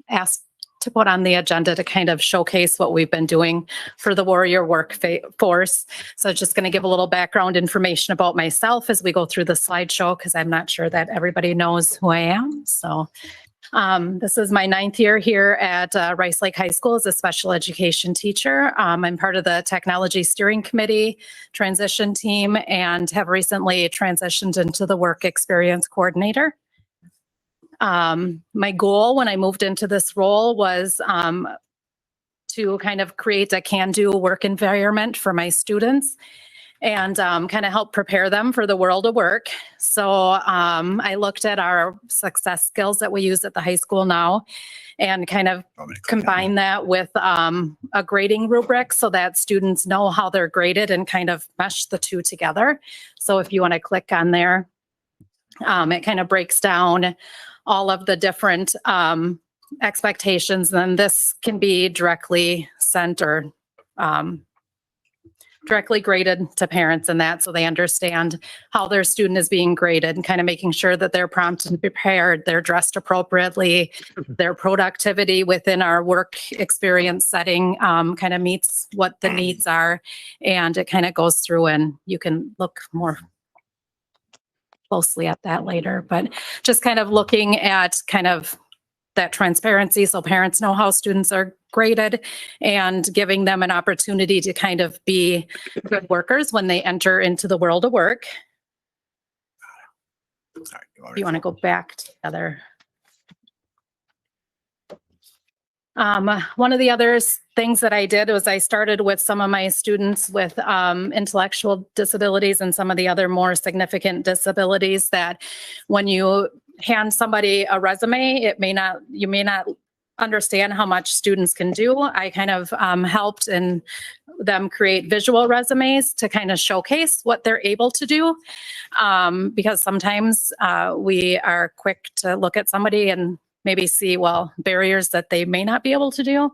asked to put on the agenda to kind of showcase what we've been doing for the Warrior workforce. So just going to give a little background information about myself as we go through the slideshow, because I'm not sure that everybody knows who I am. So this is my 9th year here at Rice Lake High School as a special education teacher. I'm part of the Technology Steering Committee transition team and have recently transitioned into the Work Experience Coordinator. My goal when I moved into this role was to kind of create a can-do work environment for my students and kind of help prepare them for the world of work. So I looked at our success skills that we use at the high school now and kind of combine that with a grading rubric so that students know how they're graded and kind of mesh the two together. So if you want to click on there, it kind of breaks down all of the different expectations. Then this can be directly sent or directly graded to parents and that, so they understand how their student is being graded and kind of making sure that they're prompt and prepared, they're dressed appropriately, their productivity within our work experience setting kind of meets what the needs are. And it kind of goes through, and you can look more closely at that later, but just kind of looking at kind of that transparency so parents know how students are graded and giving them an opportunity to kind of be good workers when they enter into the world of work. If you want to go back together. One of the other things that I did was I started with some of my students with intellectual disabilities and some of the other more significant disabilities that when you hand somebody a resume, you may not understand how much students can do. I kind of helped in them create visual resumes to kind of showcase what they're able to do. Because sometimes we are quick to look at somebody and maybe see, well, barriers that they may not be able to do.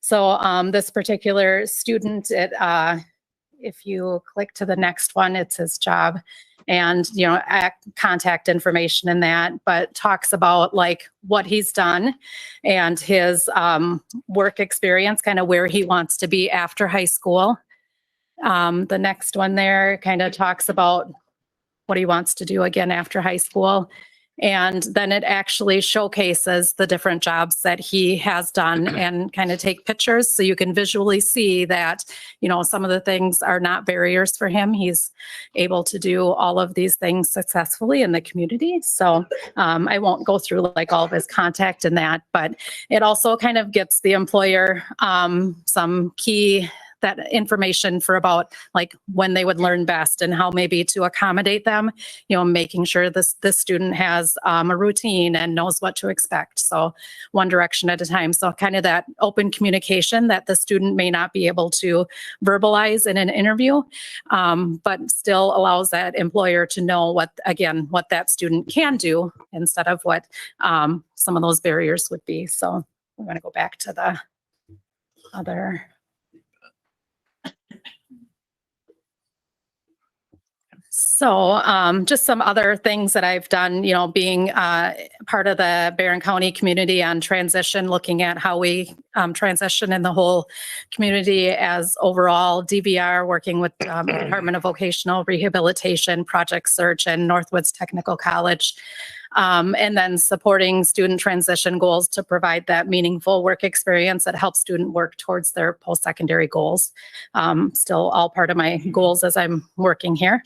So this particular student, if you click to the next one, it's his job and, you know, contact information in that, but talks about like what he's done and his work experience, kind of where he wants to be after high school. The next one there kind of talks about what he wants to do again after high school. And then it actually showcases the different jobs that he has done and kind of take pictures so you can visually see that, you know, some of the things are not barriers for him. He's able to do all of these things successfully in the community. So I won't go through like all of his contact and that, but it also kind of gets the employer some key that information for about like when they would learn best and how maybe to accommodate them, making sure this student has a routine and knows what to expect. So one direction at a time. So kind of that open communication that the student may not be able to verbalize in an interview, but still allows that employer to know what that student can do instead of what some of those barriers would be. So we're going to go back to the other. So just some other things that I've done, being part of the Barron County community on transition, looking at how we transition in the whole community as overall DVR, working with Department of Vocational Rehabilitation, Project Search, and Northwoods Technical College. And then supporting student transition goals to provide that meaningful work experience that helps student work towards their post-secondary goals. Still all part of my goals as I'm working here.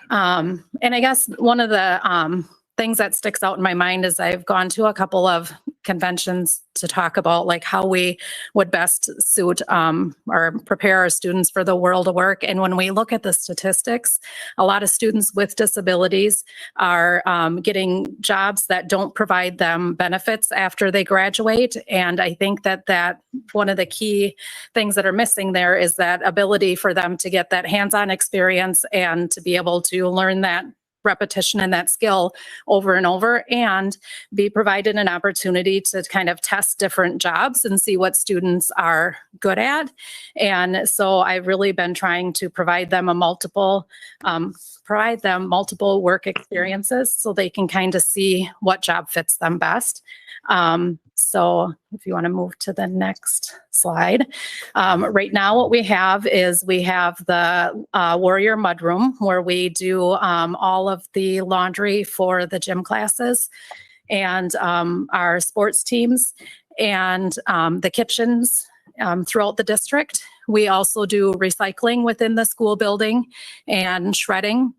And I guess one of the things that sticks out in my mind is I've gone to a couple of conventions to talk about like how we would best suit or prepare our students for the world of work. And when we look at the statistics, a lot of students with disabilities are getting jobs that don't provide them benefits after they graduate. And I think that one of the key things that are missing there is that ability for them to get that hands-on experience and to be able to learn that repetition and that skill over and over, and be provided an opportunity to kind of test different jobs and see what students are good at. And so I've really been trying to provide them multiple work experiences so they can kind of see what job fits them best. So if you want to move to the next slide. Right now what we have the Warrior Mudroom, where we do all of the laundry for the gym classes and our sports teams and the kitchens throughout the district. We also do recycling within the school building and shredding.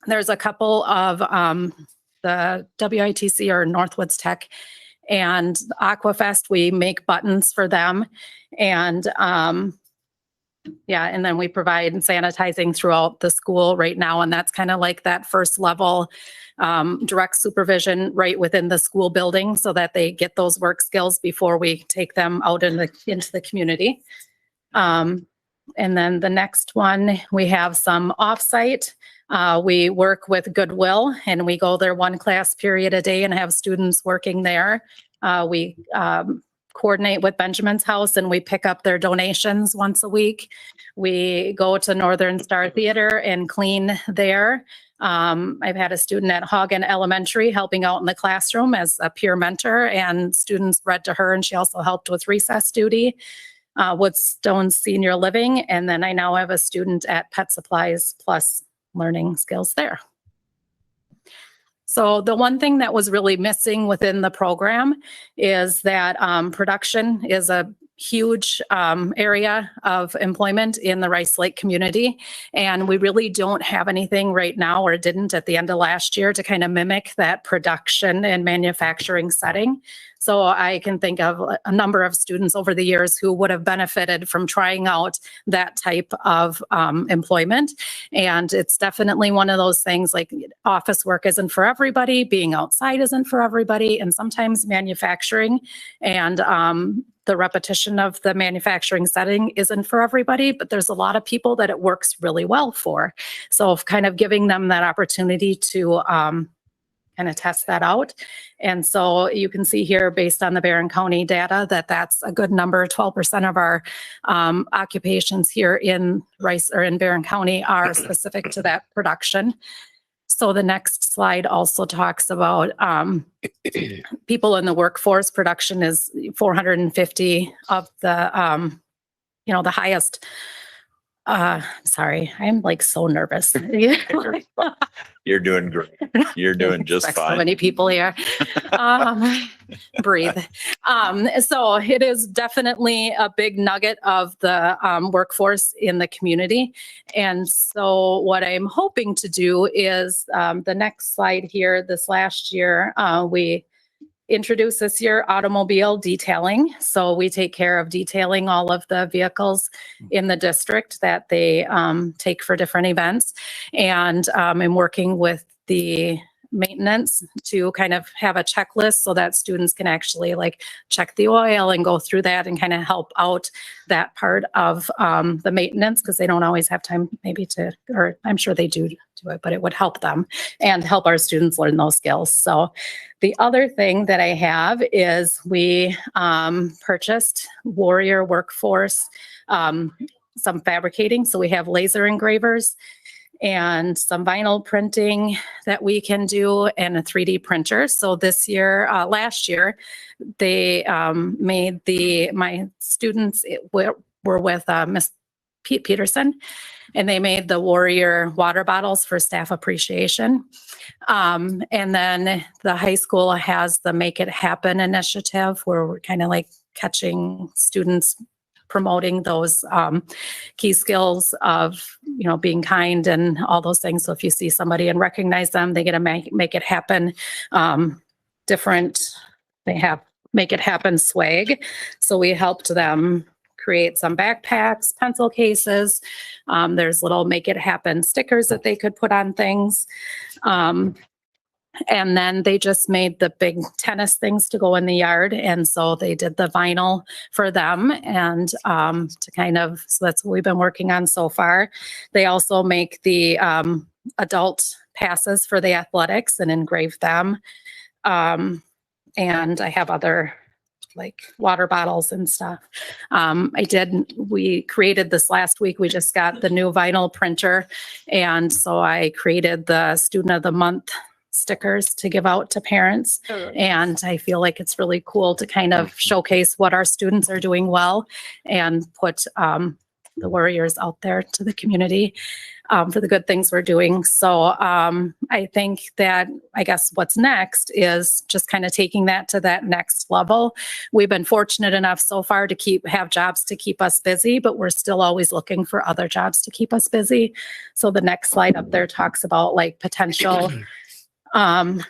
There's a couple of the WITC or Northwoods Tech and Aquafest, we make buttons for them. And and then we provide sanitizing throughout the school right now. And that's kind of like that first level direct supervision right within the school building so that they get those work skills before we take them out into the community. And then the next one, we have some offsite. We work with Goodwill and we go there one class period a day and have students working there. We coordinate with Benjamin's House and we pick up their donations once a week. We go to Northern Star Theater and clean there. I've had a student at Hagen Elementary helping out in the classroom as a peer mentor, and students read to her and she also helped with recess duty. Woodstone Senior Living, and then I now have a student at Pet Supplies Plus learning skills there. So the one thing that was really missing within the program is that production is a huge area of employment in the Rice Lake community. And we really don't have anything right now, or didn't at the end of last year, to kind of mimic that production and manufacturing setting. So I can think of a number of students over the years who would have benefited from trying out that type of employment. And it's definitely one of those things, like office work isn't for everybody, being outside isn't for everybody, and sometimes manufacturing and the repetition of the manufacturing setting isn't for everybody, but there's a lot of people that it works really well for. So kind of giving them that opportunity to kind of test that out. And so you can see here, based on the Barron County data, that that's a good number. 12% of our occupations here in Rice or in Barron County are specific to that production. So the next slide also talks about people in the workforce. Production is 450 of the, the highest. Sorry, I'm like so nervous. You're doing great. You're doing just fine. So many people here. Breathe. So it is definitely a big nugget of the workforce in the community. And so what I'm hoping to do is the next slide here, this last year, we introduced this year automobile detailing. So we take care of detailing all of the vehicles in the district that they take for different events. And I'm working with the maintenance to kind of have a checklist so that students can actually like check the oil and go through that and kind of help out that part of the maintenance, because they don't always have time maybe to, or I'm sure they do it, but it would help them and help our students learn those skills. So the other thing that I have is we purchased Warrior Workforce, some fabricating. So we have laser engravers and some vinyl printing that we can do, and a 3D printer. So this year, last year, they made my students were with Miss Pete Peterson, and they made the Warrior water bottles for staff appreciation. And then the high school has the Make It Happen initiative, where we're kind of like catching students promoting those key skills of, being kind and all those things. So if you see somebody and recognize them, they get a make it happen they have Make It Happen swag. So we helped them create some backpacks, pencil cases. There's little Make It Happen stickers that they could put on things. And then they just made the big tennis things to go in the yard. And so they did the vinyl for them, and to kind of, so that's what we've been working on so far. They also make the adult passes for the athletics and engrave them. And I have other like water bottles and stuff. We created this last week. We just got the new vinyl printer. And so I created the Student of the Month stickers to give out to parents. And I feel like it's really cool to kind of showcase what our students are doing well and put the Warriors out there to the community for the good things we're doing. So I think that, I guess what's next is just kind of taking that to that next level. We've been fortunate enough so far to have jobs to keep us busy, but we're still always looking for other jobs to keep us busy. So the next slide up there talks about like potential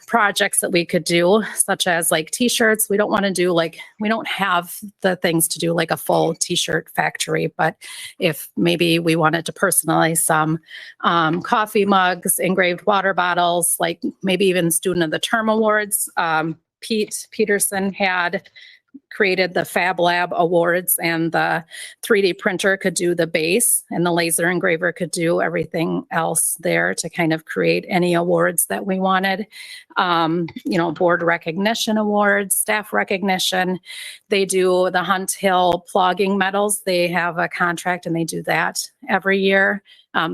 projects that we could do, such as like t-shirts. We don't want to do we don't have the things to do like a full t-shirt factory, but if maybe we wanted to personalize some coffee mugs, engraved water bottles, like maybe even Student of the Term Awards. Pete Peterson had created the Fab Lab Awards, and the 3D printer could do the base, and the laser engraver could do everything else there to kind of create any awards that we wanted. Board recognition awards, staff recognition. They do the Hunt Hill Plogging medals. They have a contract and they do that every year.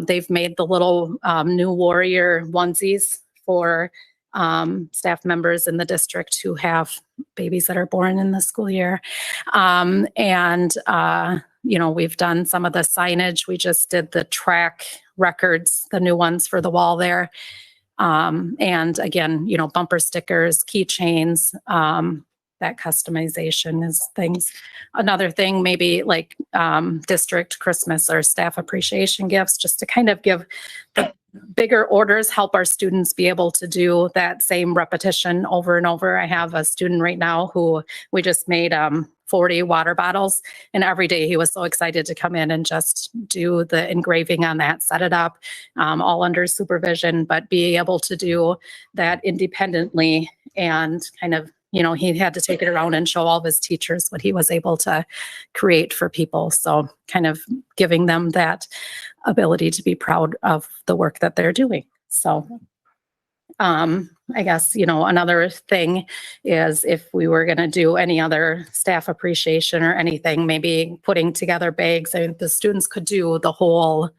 They've made the little new Warrior onesies for staff members in the district who have babies that are born in the school year. We've done some of the signage. We just did the track records, the new ones for the wall there. And again, bumper stickers, keychains, that customization is things. Another thing, maybe like district Christmas or staff appreciation gifts, just to kind of give the bigger orders, help our students be able to do that same repetition over and over. I have a student right now who we just made 40 water bottles, and every day he was so excited to come in and just do the engraving on that, set it up, all under supervision, but be able to do that independently and kind of, he had to take it around and show all of his teachers what he was able to create for people. So kind of giving them that ability to be proud of the work that they're doing. So I guess, another thing is if we were going to do any other staff appreciation or anything, maybe putting together bags. I mean, the students could do the whole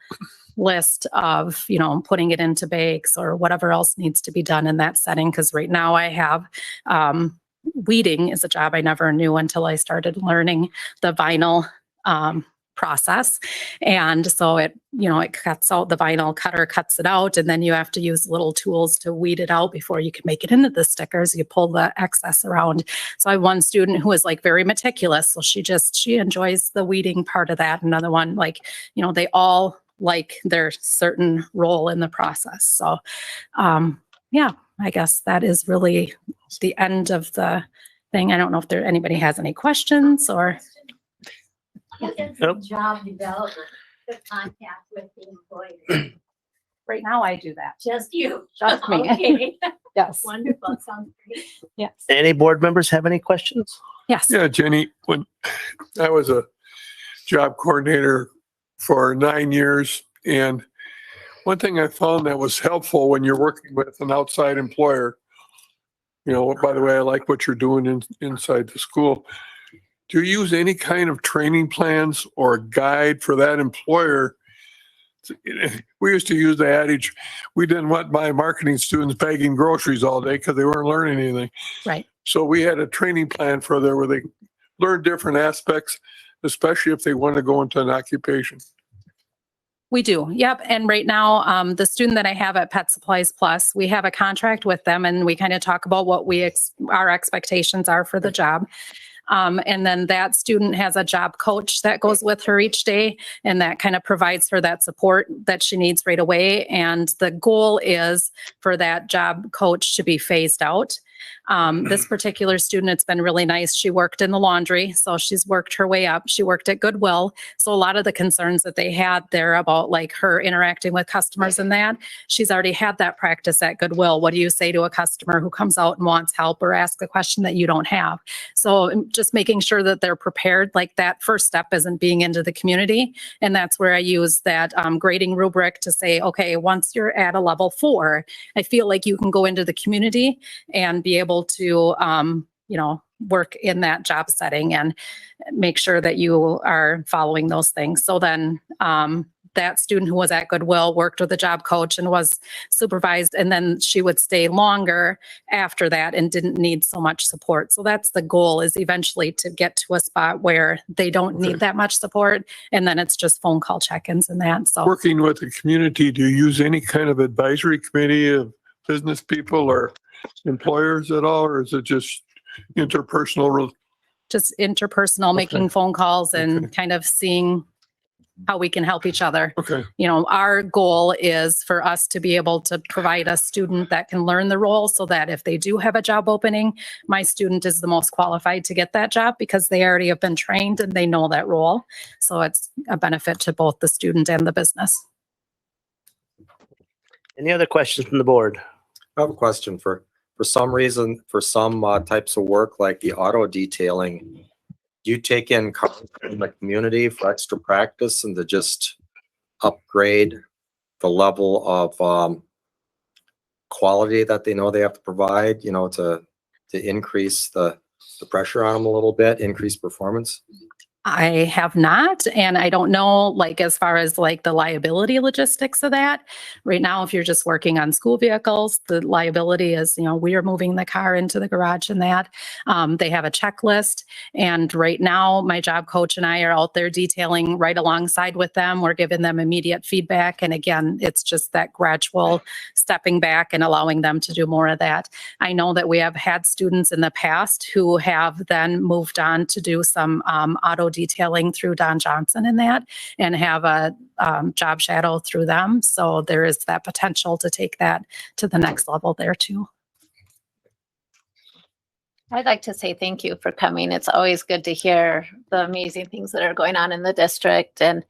list of, putting it into bags or whatever else needs to be done in that setting. Because right now I have weeding is a job I never knew until I started learning the vinyl process. And so it cuts out, the vinyl cutter cuts it out, and then you have to use little tools to weed it out before you can make it into the stickers. You pull the excess around. So I have one student who is like very meticulous. So she enjoys the weeding part of that. Another one, they all like their certain role in the process. So yeah, I guess that is really the end of the thing. I don't know if anybody has any questions or. Nope. Job development, the contact with the employer. Right now I do that. Just you. Just me. Okay. Yes. Wonderful. Sounds great. Yes. Any board members have any questions? Yes. Yeah, Jenny, when I was a job coordinator for 9 years, and one thing I found that was helpful when you're working with an outside employer, you know, by the way, I like what you're doing inside the school. Do you use any kind of training plans or guide for that employer? We used to use the adage, we didn't want my marketing students bagging groceries all day because they weren't learning anything. Right. So we had a training plan for there where they learn different aspects, especially if they want to go into an occupation. We do. Yep. And right now, the student that I have at Pet Supplies Plus, we have a contract with them and we kind of talk about what our expectations are for the job. And then that student has a job coach that goes with her each day, and that kind of provides her that support that she needs right away. And the goal is for that job coach to be phased out. This particular student, it's been really nice. She worked in the laundry, so she's worked her way up. She worked at Goodwill. So a lot of the concerns that they had there about like her interacting with customers and that, she's already had that practice at Goodwill. What do you say to a customer who comes out and wants help or asks a question that you don't have? So just making sure that they're prepared, like that first step isn't being into the community. And that's where I use that grading rubric to say, okay, once you're at a level 4, I feel like you can go into the community and be able to, work in that job setting and make sure that you are following those things. So then that student who was at Goodwill worked with a job coach and was supervised, and then she would stay longer after that and didn't need so much support. So that's the goal, is eventually to get to a spot where they don't need that much support, and then it's just phone call check-ins and that. So Working with the community, do you use any kind of advisory committee of business people or employers at all, or is it just interpersonal? Just interpersonal, making phone calls and kind of seeing how we can help each other. Okay. You know, our goal is for us to be able to provide a student that can learn the role, so that if they do have a job opening, my student is the most qualified to get that job because they already have been trained and they know that role. So it's a benefit to both the student and the business. Any other questions from the board? I have a question. For some reason, for some types of work like the auto detailing, do you take in cars from the community for extra practice and to just upgrade the level of quality that they know they have to provide, you know, to increase the pressure on them a little bit, increase performance? I have not, and I don't know, like, as far as like the liability logistics of that. Right now, if you're just working on school vehicles, the liability is, you know, we are moving the car into the garage and that. They have a checklist, and right now my job coach and I are out there detailing right alongside with them. We're giving them immediate feedback, and again, it's just that gradual stepping back and allowing them to do more of that. I know that we have had students in the past who have then moved on to do some auto detailing through Don Johnson and that, and have a job shadow through them. So there is that potential to take that to the next level there too. I'd like to say thank you for coming. It's always good to hear the amazing things that are going on in the district, and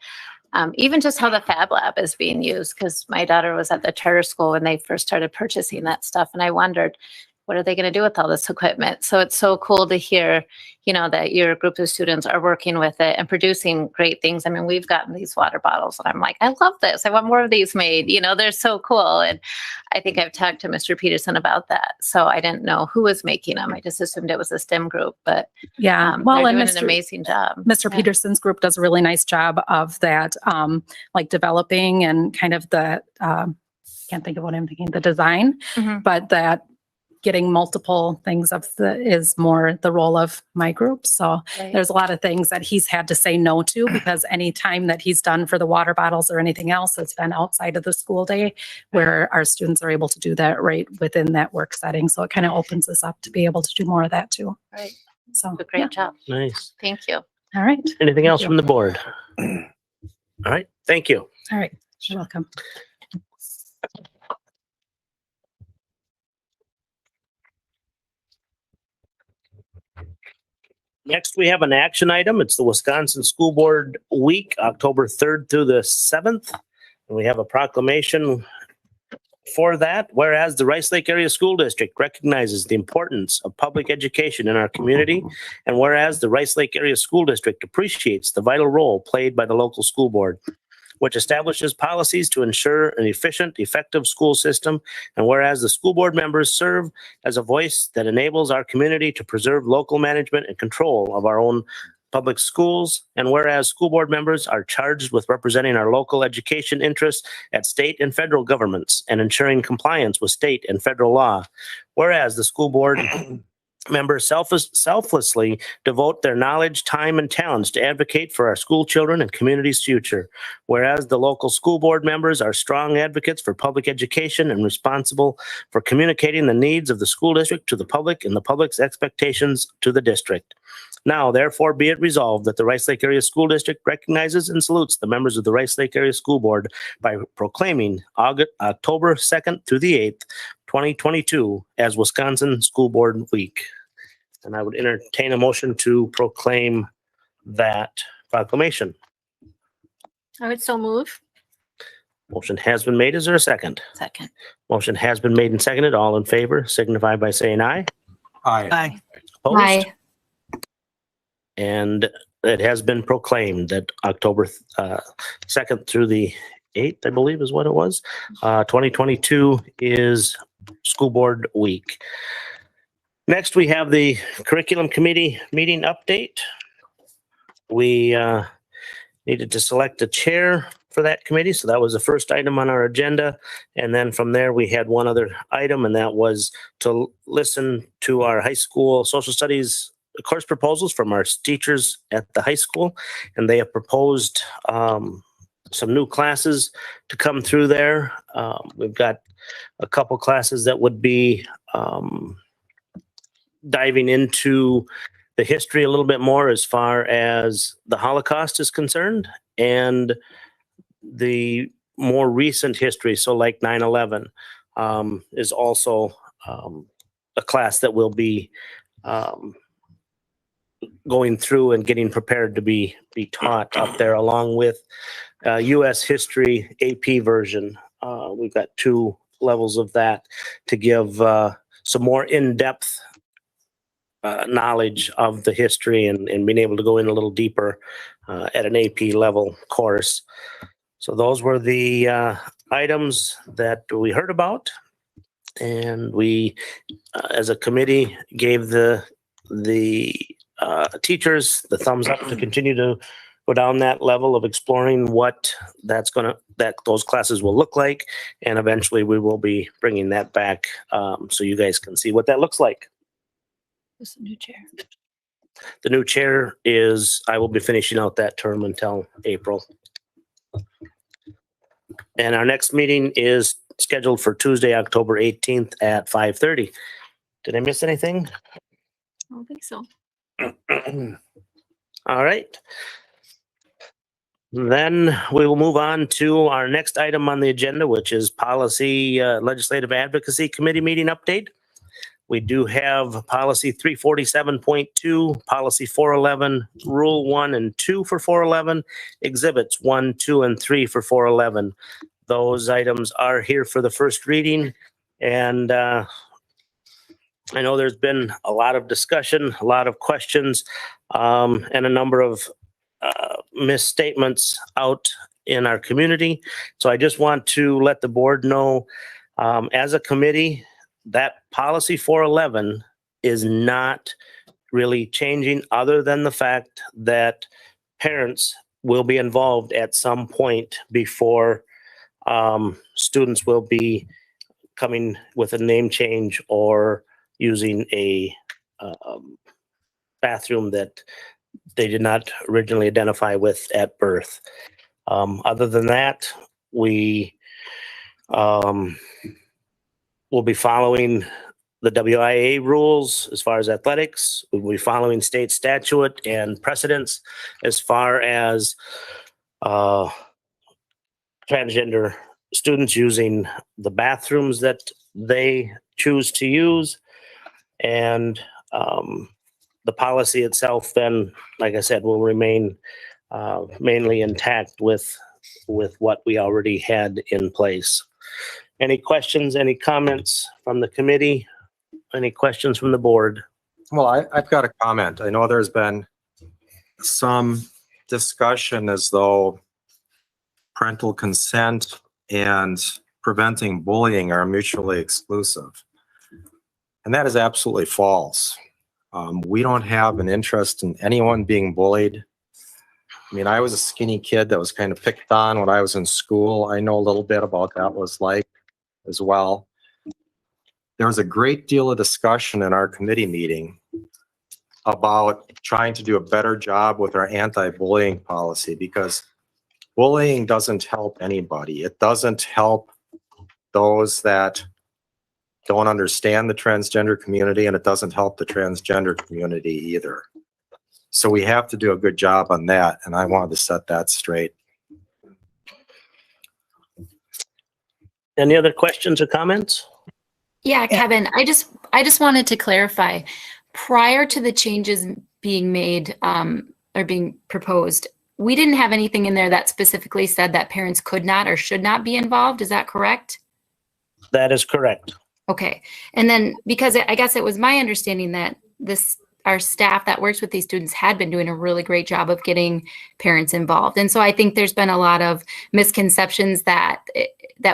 even just how the Fab Lab is being used, because my daughter was at the charter school when they first started purchasing that stuff, and I wondered, what are they going to do with all this equipment? So it's so cool to hear, you know, that your group of students are working with it and producing great things. I mean, we've gotten these water bottles and I'm like, I love this. I want more of these made. You know, they're so cool. And I think I've talked to Mr. Peterson about that. So I didn't know who was making them. I just assumed it was a STEM group, but yeah, well, and doing an amazing job. Mr. Yeah. Peterson's group does a really nice job of that, like developing and kind of the, can't think of what I'm thinking, the design, but that getting multiple things is more the role of my group. So there's a lot of things that he's had to say no to, because any time that he's done for the water bottles or anything else, it's been outside of the school day, where our students are able to do that right within that work setting. So it kind of opens us up to be able to do more of that too. Right. So Great job. Nice. Thank you. All right. Anything else Thank from you. the board? All right. Thank you. All right. You're welcome. Next, we have an action item. It's the Wisconsin School Board Week, October 3rd through the 7th. And we have a proclamation for that. Whereas the Rice Lake Area School District recognizes the importance of public education in our community, and whereas the Rice Lake Area School District appreciates the vital role played by the local school board, which establishes policies to ensure an efficient, effective school system, and whereas the school board members serve as a voice that enables our community to preserve local management and control of our own public schools, and whereas school board members are charged with representing our local education interests at state and federal governments and ensuring compliance with state and federal law, whereas the school board members selflessly devote their knowledge, time, and talents to advocate for our school children and community's future. Whereas the local school board members are strong advocates for public education and responsible for communicating the needs of the school district to the public and the public's expectations to the district. Now, therefore, be it resolved that the Rice Lake Area School District recognizes and salutes the members of the Rice Lake Area School Board by proclaiming October 2nd through the 8th, 2022 as Wisconsin School Board Week. And I would entertain a motion to proclaim that proclamation. I would so move. Motion has been made. Is there a second? Second. Motion has been made and seconded. All in favor signify by saying aye. Aye. Opposed? Aye. And it has been proclaimed that October 2nd through the 8th, I believe is what it was. 2022 is School Board Week. Next, we have the Curriculum Committee meeting update. We needed to select a chair for that committee, so that was the first item on our agenda. And then from there, we had one other item, and that was to listen to our high school social studies course proposals from our teachers at the high school. And they have proposed some new classes to come through there. We've got a couple classes that would be diving into the history a little bit more as far as the Holocaust is concerned and the more recent history. So like 9/11 is also a class that will be going through and getting prepared to be taught up there, along with U.S. history AP version. We've got 2 levels of that to give some more in-depth knowledge of the history and being able to go in a little deeper at an AP level course. So those were the items that we heard about, and we, as a committee, gave the teachers the thumbs up to continue to go down that level of exploring what that those classes will look like, and eventually we will be bringing that back so you guys can see what that looks like. Who's the new chair? The new chair is, I will be finishing out that term until April. And our next meeting is scheduled for Tuesday, October 18th at 5:30. Did I miss anything? I don't think so. All right. Then we will move on to our next item on the agenda, which is Policy Legislative Advocacy Committee meeting update. We do have Policy 347.2, Policy 411, Rule 1 and 2 for 411, Exhibits 1, 2, and 3 for 411. Those items are here for the first reading, and I know there's been a lot of discussion, a lot of questions, and a number of misstatements out in our community. So I just want to let the board know, as a committee, that Policy 411 is not really changing, other than the fact that parents will be involved at some point before students will be coming with a name change or using a bathroom that they did not originally identify with at birth. Other than that, we will be following the WIA rules as far as athletics. We'll be following state statute and precedents as far as transgender students using the bathrooms that they choose to use. And the policy itself, then, like I said, will remain mainly intact with what we already had in place. Any questions, any comments from the committee? Any questions from the board? Well, I've got a comment. I know there's been some discussion as though parental consent and preventing bullying are mutually exclusive. And that is absolutely false. We don't have an interest in anyone being bullied. I mean, I was a skinny kid that was kind of picked on when I was in school. I know a little bit about that was like as well. There was a great deal of discussion in our committee meeting about trying to do a better job with our anti-bullying policy, because bullying doesn't help anybody. It doesn't help those that don't understand the transgender community, and it doesn't help the transgender community either. So we have to do a good job on that, and I wanted to set that straight. Any other questions or comments? Yeah, Kevin, I just wanted to clarify, prior to the changes being made or being proposed, we didn't have anything in there that specifically said that parents could not or should not be involved. Is that correct? That is correct. Okay. And then, because I guess it was my understanding that our staff that works with these students had been doing a really great job of getting parents involved. And so I think there's been a lot of misconceptions that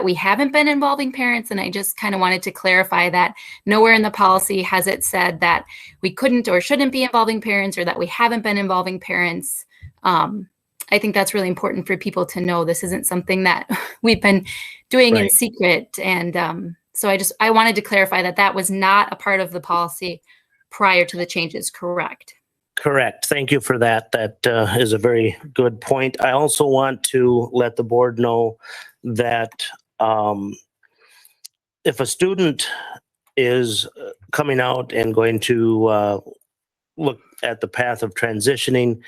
we haven't been involving parents. And I just kind of wanted to clarify that nowhere in the policy has it said that we couldn't or shouldn't be involving parents, or that we haven't been involving parents. I think that's really important for people to know. This isn't something that we've been doing in secret. And so I wanted to clarify that that was not a part of the policy prior to the changes, correct? Correct. Thank you for that. That is a very good point. I also want to let the board know that if a student is coming out and going to look at the path of transitioning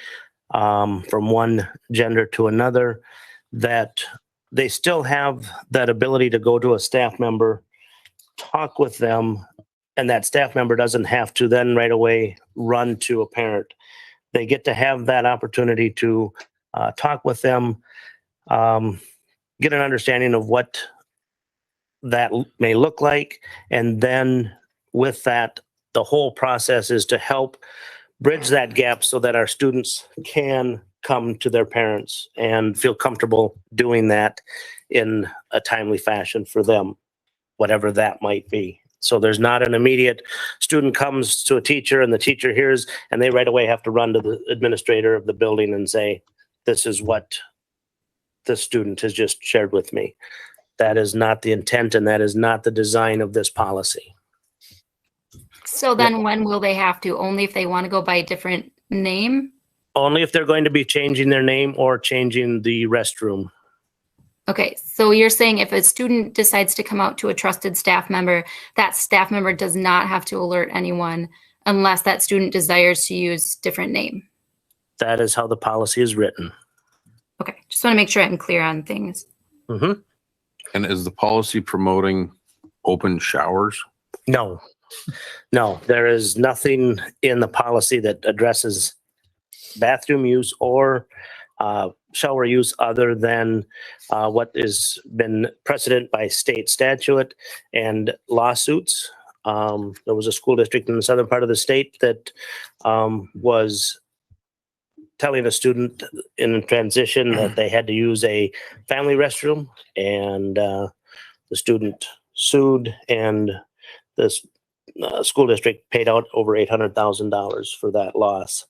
from one gender to another, that they still have that ability to go to a staff member, talk with them, and that staff member doesn't have to then right away run to a parent. They get to have that opportunity to talk with them, get an understanding of what that may look like. And then with that, the whole process is to help bridge that gap so that our students can come to their parents and feel comfortable doing that in a timely fashion for them, whatever that might be. So there's not an immediate student comes to a teacher and the teacher hears and they right away have to run to the administrator of the building and say, this is what the student has just shared with me. That is not the intent, and that is not the design of this policy. So then when will they have to? Only if they want to go by a different name? Only if they're going to be changing their name or changing the restroom. Okay, so you're saying if a student decides to come out to a trusted staff member, that staff member does not have to alert anyone unless that student desires to use different name? That is how the policy is written. Okay, just want to make sure I'm clear on things. Mm-hmm. And is the policy promoting open showers? No, no, there is nothing in the policy that addresses bathroom use or shower use other than what has been precedent by state statute and lawsuits. There was a school district in the southern part of the state that was telling a student in transition that they had to use a family restroom, and the student sued, and this school district paid out over $800,000 for that loss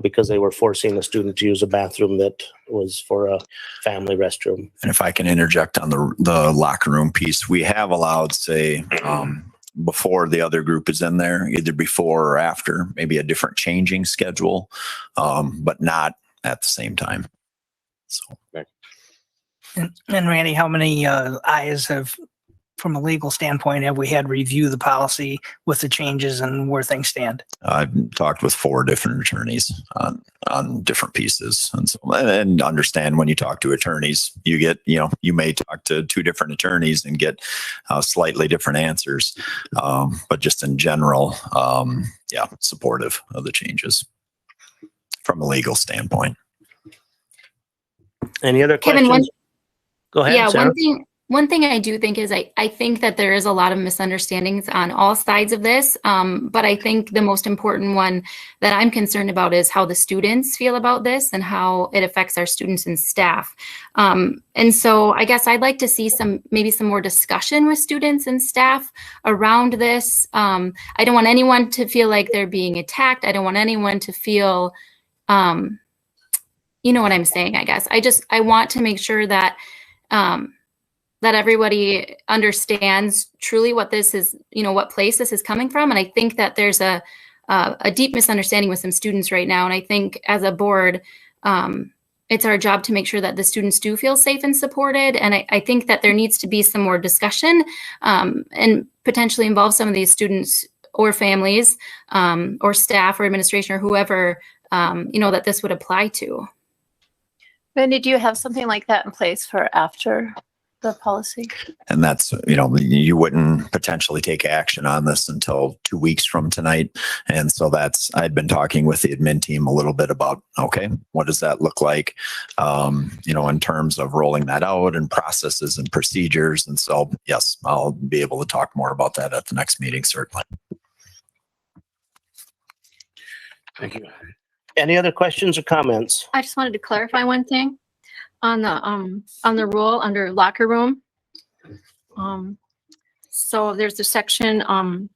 because they were forcing the student to use a bathroom that was for a family restroom. And if I can interject on the locker room piece, we have allowed, say, before the other group is in there, either before or after, maybe a different changing schedule, but not at the same time. So, And Randy, how many eyes have from a legal standpoint, have we had review the policy with the changes and where things stand? I've talked with 4 different attorneys on different pieces, and so, and understand when you talk to attorneys, you get, you may talk to 2 different attorneys and get slightly different answers, but just in general, supportive of the changes from a legal standpoint. Any other Kevin, questions? Go ahead, Sarah. One thing I do think is I think that there is a lot of misunderstandings on all sides of this. But I think the most important one that I'm concerned about is how the students feel about this and how it affects our students and staff. And so I guess I'd like to see maybe some more discussion with students and staff around this. I don't want anyone to feel like they're being attacked. I don't want anyone to feel, you know what I'm saying, I guess. I want to make sure that that everybody understands truly what this is, what place this is coming from. And I think that there's a deep misunderstanding with some students right now. And I think as a board, it's our job to make sure that the students do feel safe and supported. And I think that there needs to be some more discussion and potentially involve some of these students or families or staff or administration or whoever, that this would apply to. Wendy, do you have something like that in place for after the policy? And that's, you wouldn't potentially take action on this until 2 weeks from tonight. And so I'd been talking with the admin team a little bit about, okay, what does that look like, in terms of rolling that out and processes and procedures. And so, yes, I'll be able to talk more about that at the next meeting, certainly. Thank you. Any other questions or comments? I just wanted to clarify one thing on the rule under locker room. So there's a section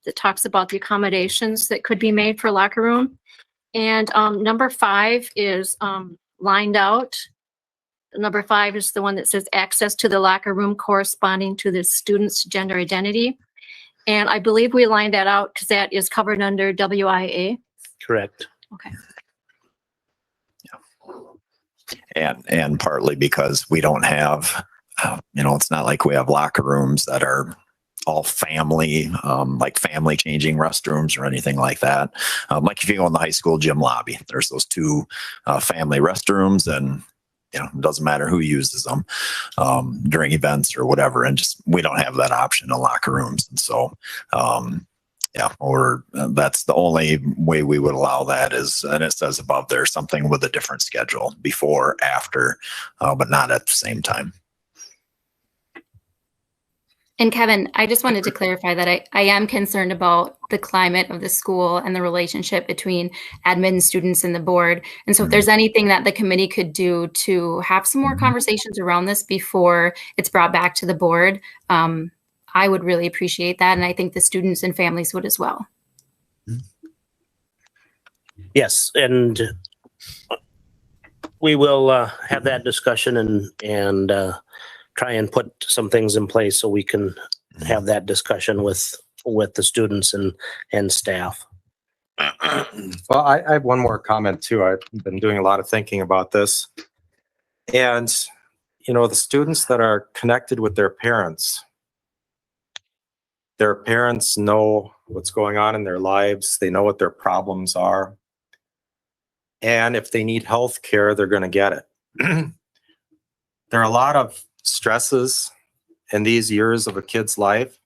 that talks about the accommodations that could be made for locker room. And number 5 is lined out. Number 5 is the one that says access to the locker room corresponding to the student's gender identity. And I believe we lined that out because that is covered under WIA. Correct. Okay. And partly because we don't have, it's not like we have locker rooms that are all family, like family changing restrooms or anything like that. Like if you go in the high school gym lobby, there's those 2 family restrooms, and it doesn't matter who uses them during events or whatever. And just, we don't have that option in locker rooms. And so, that's the only way we would allow that is, and it says above there, something with a different schedule, before, after, but not at the same time. And Kevin, I just wanted to clarify that I am concerned about the climate of the school and the relationship between admin, students, and the board. And so if there's anything that the committee could do to have some more conversations around this before it's brought back to the board, I would really appreciate that. And I think the students and families would as well. Yes, and we will have that discussion and try and put some things in place so we can have that discussion with the students and staff. Well, I have one more comment too. I've been doing a lot of thinking about this. And, the students that are connected with their parents know what's going on in their lives. They know what their problems are. And if they need health care, they're going to get it. There are a lot of stresses in these years of a kid's life.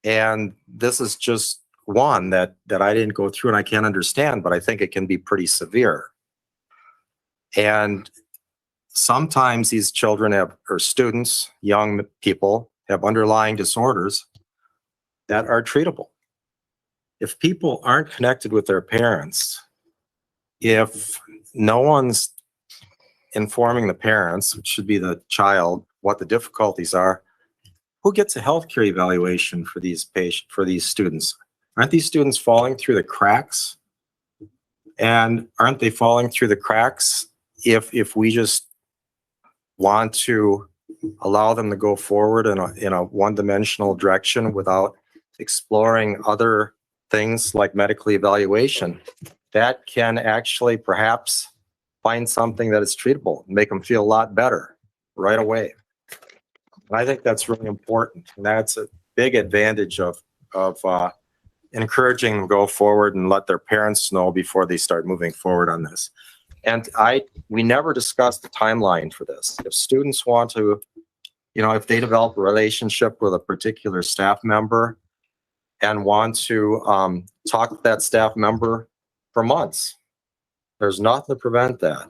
And this is just one that I didn't go through and I can't understand, but I think it can be pretty severe. And sometimes these children or students, young people, have underlying disorders that are treatable. If people aren't connected with their parents, if no one's informing the parents, which should be the child, what the difficulties are, who gets a healthcare evaluation for these students? Aren't these students falling through the cracks? And aren't they falling through the cracks if we just want to allow them to go forward in a one-dimensional direction without exploring other things like medical evaluation that can actually perhaps find something that is treatable, make them feel a lot better right away. And I think that's really important. And that's a big advantage of encouraging them to go forward and let their parents know before they start moving forward on this. And we never discussed the timeline for this. If students want to, if they develop a relationship with a particular staff member and want to talk to that staff member for months, there's nothing to prevent that.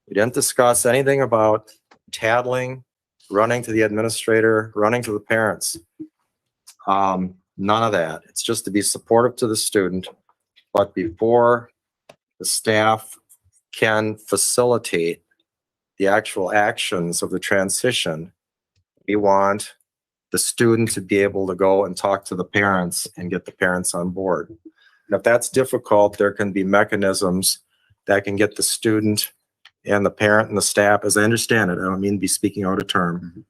We didn't discuss anything about tattling, running to the administrator, running to the parents. None of that. It's just to be supportive to the student. But before the staff can facilitate the actual actions of the transition, we want the student to be able to go and talk to the parents and get the parents on board. And if that's difficult, there can be mechanisms that can get the student and the parent and the staff, as I understand it, I don't mean to be speaking out of turn,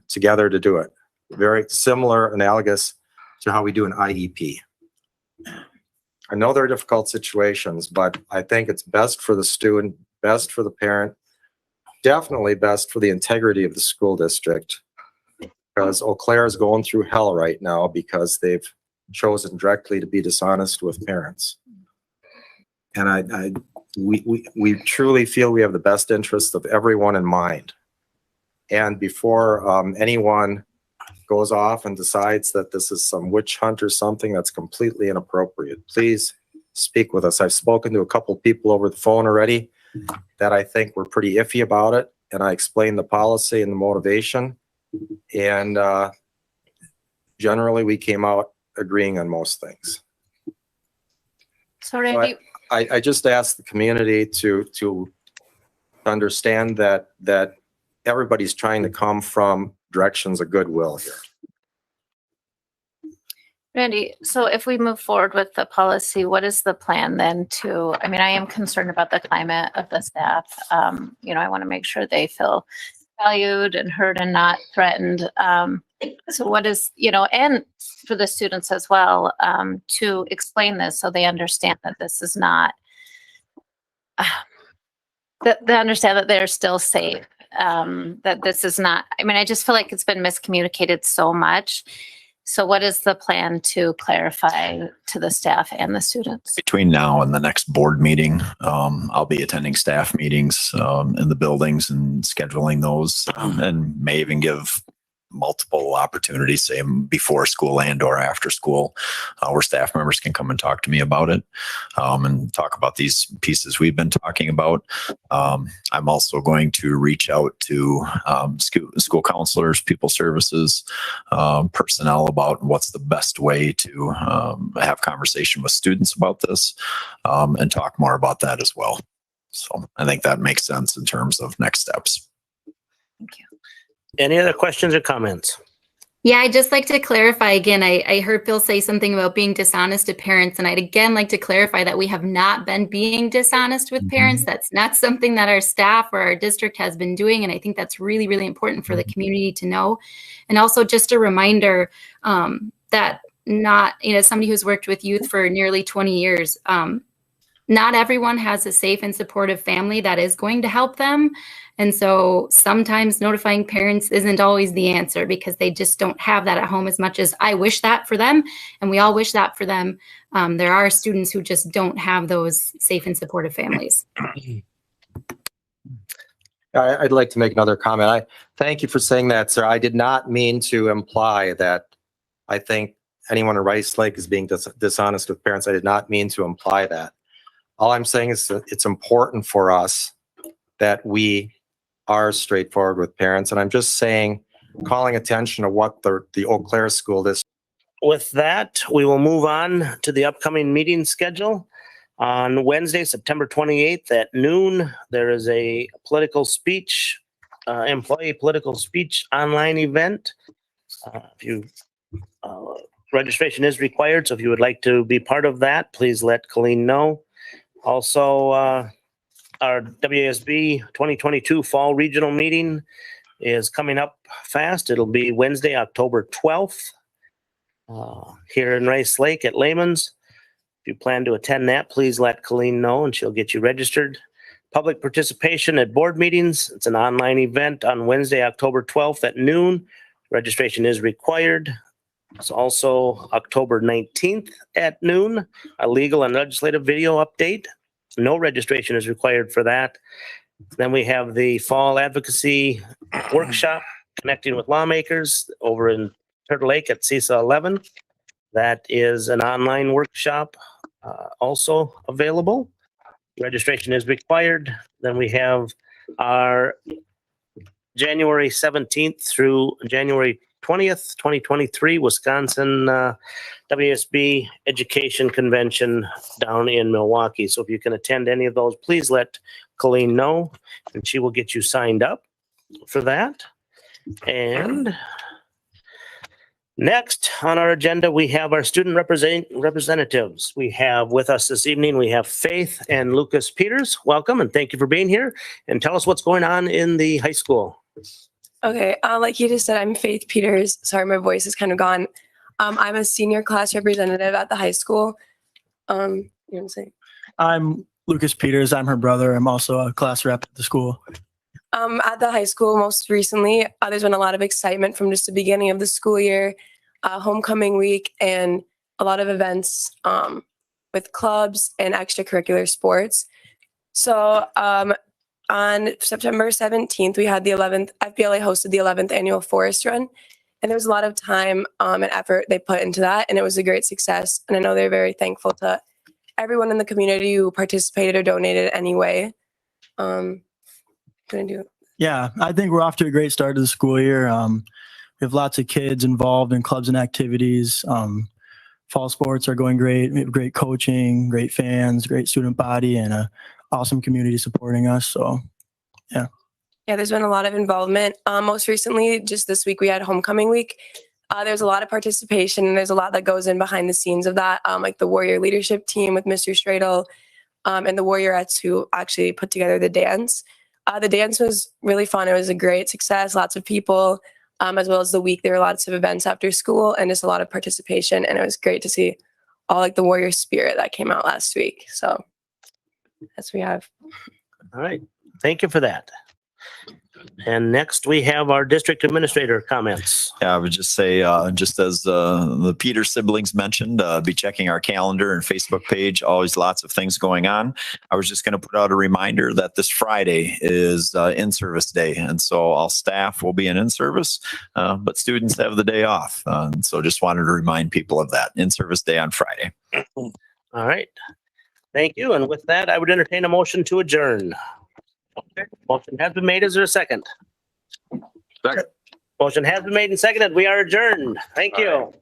together to do it. Very similar, analogous to how we do an IEP. I know there are difficult situations, but I think it's best for the student, best for the parent, definitely best for the integrity of the school district, because Eau Claire is going through hell right now because they've chosen directly to be dishonest with parents. And we truly feel we have the best interest of everyone in mind. And before anyone goes off and decides that this is some witch hunt or something that's completely inappropriate, please speak with us. I've spoken to a couple people over the phone already that I think were pretty iffy about it, and I explained the policy and the motivation, and generally we came out agreeing on most things. So Randy, I just asked the community to understand that everybody's trying to come from directions of goodwill here. Randy, so if we move forward with the policy, what is the plan then to, I mean, I am concerned about the climate of the staff. I want to make sure they feel valued and heard and not threatened. So what is, and for the students as well, to explain this so they understand that this is not, that they understand that they're still safe. That this is not, I just feel like it's been miscommunicated so much. So what is the plan to clarify to the staff and the students? Between now and the next board meeting, I'll be attending staff meetings in the buildings and scheduling those, and may even give multiple opportunities, say before school and or after school, where staff members can come and talk to me about it, and talk about these pieces we've been talking about. I'm also going to reach out to school counselors, people services, personnel about what's the best way to have conversation with students about this, and talk more about that as well. So I think that makes sense in terms of next steps. Thank you. Any other questions or comments? Yeah, I'd just like to clarify again. I heard Phil say something about being dishonest to parents, and I'd again like to clarify that we have not been being dishonest with parents. That's not something that our staff or our district has been doing, and I think that's really, really important for the community to know. And also just a reminder that not, somebody who's worked with youth for nearly 20 years, not everyone has a safe and supportive family that is going to help them. And so sometimes notifying parents isn't always the answer because they just don't have that at home as much as I wish that for them. And we all wish that for them. There are students who just don't have those safe and supportive families. I'd like to make another comment. I thank you for saying that, sir. I did not mean to imply that I think anyone in Rice Lake is being dishonest with parents. I did not mean to imply that. All I'm saying is that it's important for us that we are straightforward with parents. And I'm just saying, calling attention to what the Eau Claire School District. With that, we will move on to the upcoming meeting schedule. On Wednesday, September 28th at noon, there is a political speech, employee political speech online event. Registration is required, so if you would like to be part of that, please let Colleen know. Also, our WASB 2022 Fall Regional Meeting is coming up fast. It'll be Wednesday, October 12th, here in Rice Lake at Lehman's. If you plan to attend that, please let Colleen know and she'll get you registered. Public participation at board meetings. It's an online event on Wednesday, October 12th at noon. Registration is required. It's also October 19th at noon, a legal and legislative video update. No registration is required for that. Then we have the fall advocacy workshop, connecting with lawmakers, over in Turtle Lake at CISA 11. That is an online workshop, also available. Registration is required. Then we have our January 17th through January 20th, 2023, Wisconsin WSB Education Convention down in Milwaukee. So if you can attend any of those, please let Colleen know, and she will get you signed up for that. And next on our agenda, we have our student representatives. We have with us this evening, we have Faith and Lucas Peters. Welcome, and thank you for being here. And tell us what's going on in the high school. Okay, like you just said, I'm Faith Peters. Sorry, my voice is kind of gone. I'm a senior class representative at the high school. You want to say? I'm Lucas Peters. I'm her brother. I'm also a class rep at the school. At the high school, most recently, there's been a lot of excitement from just the beginning of the school year, homecoming week, and a lot of events with clubs and extracurricular sports. So on September 17th, we had the 11th, FBLA hosted the 11th annual forest run. And there was a lot of time and effort they put into that. And it was a great success. And I know they're very thankful to everyone in the community who participated or donated anyway. Yeah, I think we're off to a great start to the school year. We have lots of kids involved in clubs and activities. Fall sports are going great. We have great coaching, great fans, great student body, and a awesome community supporting us. So, yeah. Yeah, there's been a lot of involvement. Most recently, just this week, we had homecoming week. There's a lot of participation, and there's a lot that goes in behind the scenes of that, like the Warrior leadership team with Mr. Stradle and the Warriorettes who actually put together the dance. The dance was really fun. It was a great success, lots of people, as well as the week. There were lots of events after school and just a lot of participation. And it was great to see all like the Warrior spirit that came out last week. So that's what we have. All right. Thank you for that. And next we have our district administrator comments. Yeah, I would just say, just as the Peter siblings mentioned, be checking our calendar and Facebook page. Always lots of things going on. I was just going to put out a reminder that this Friday is in-service day. And so all staff will be in service, but students have the day off. And so just wanted to remind people of that. In-service day on Friday. All right. Thank you. And with that, I would entertain a motion to adjourn. Okay. Motion has been made. Is there a second? Second. Motion has been made and seconded. We are adjourned. Thank you.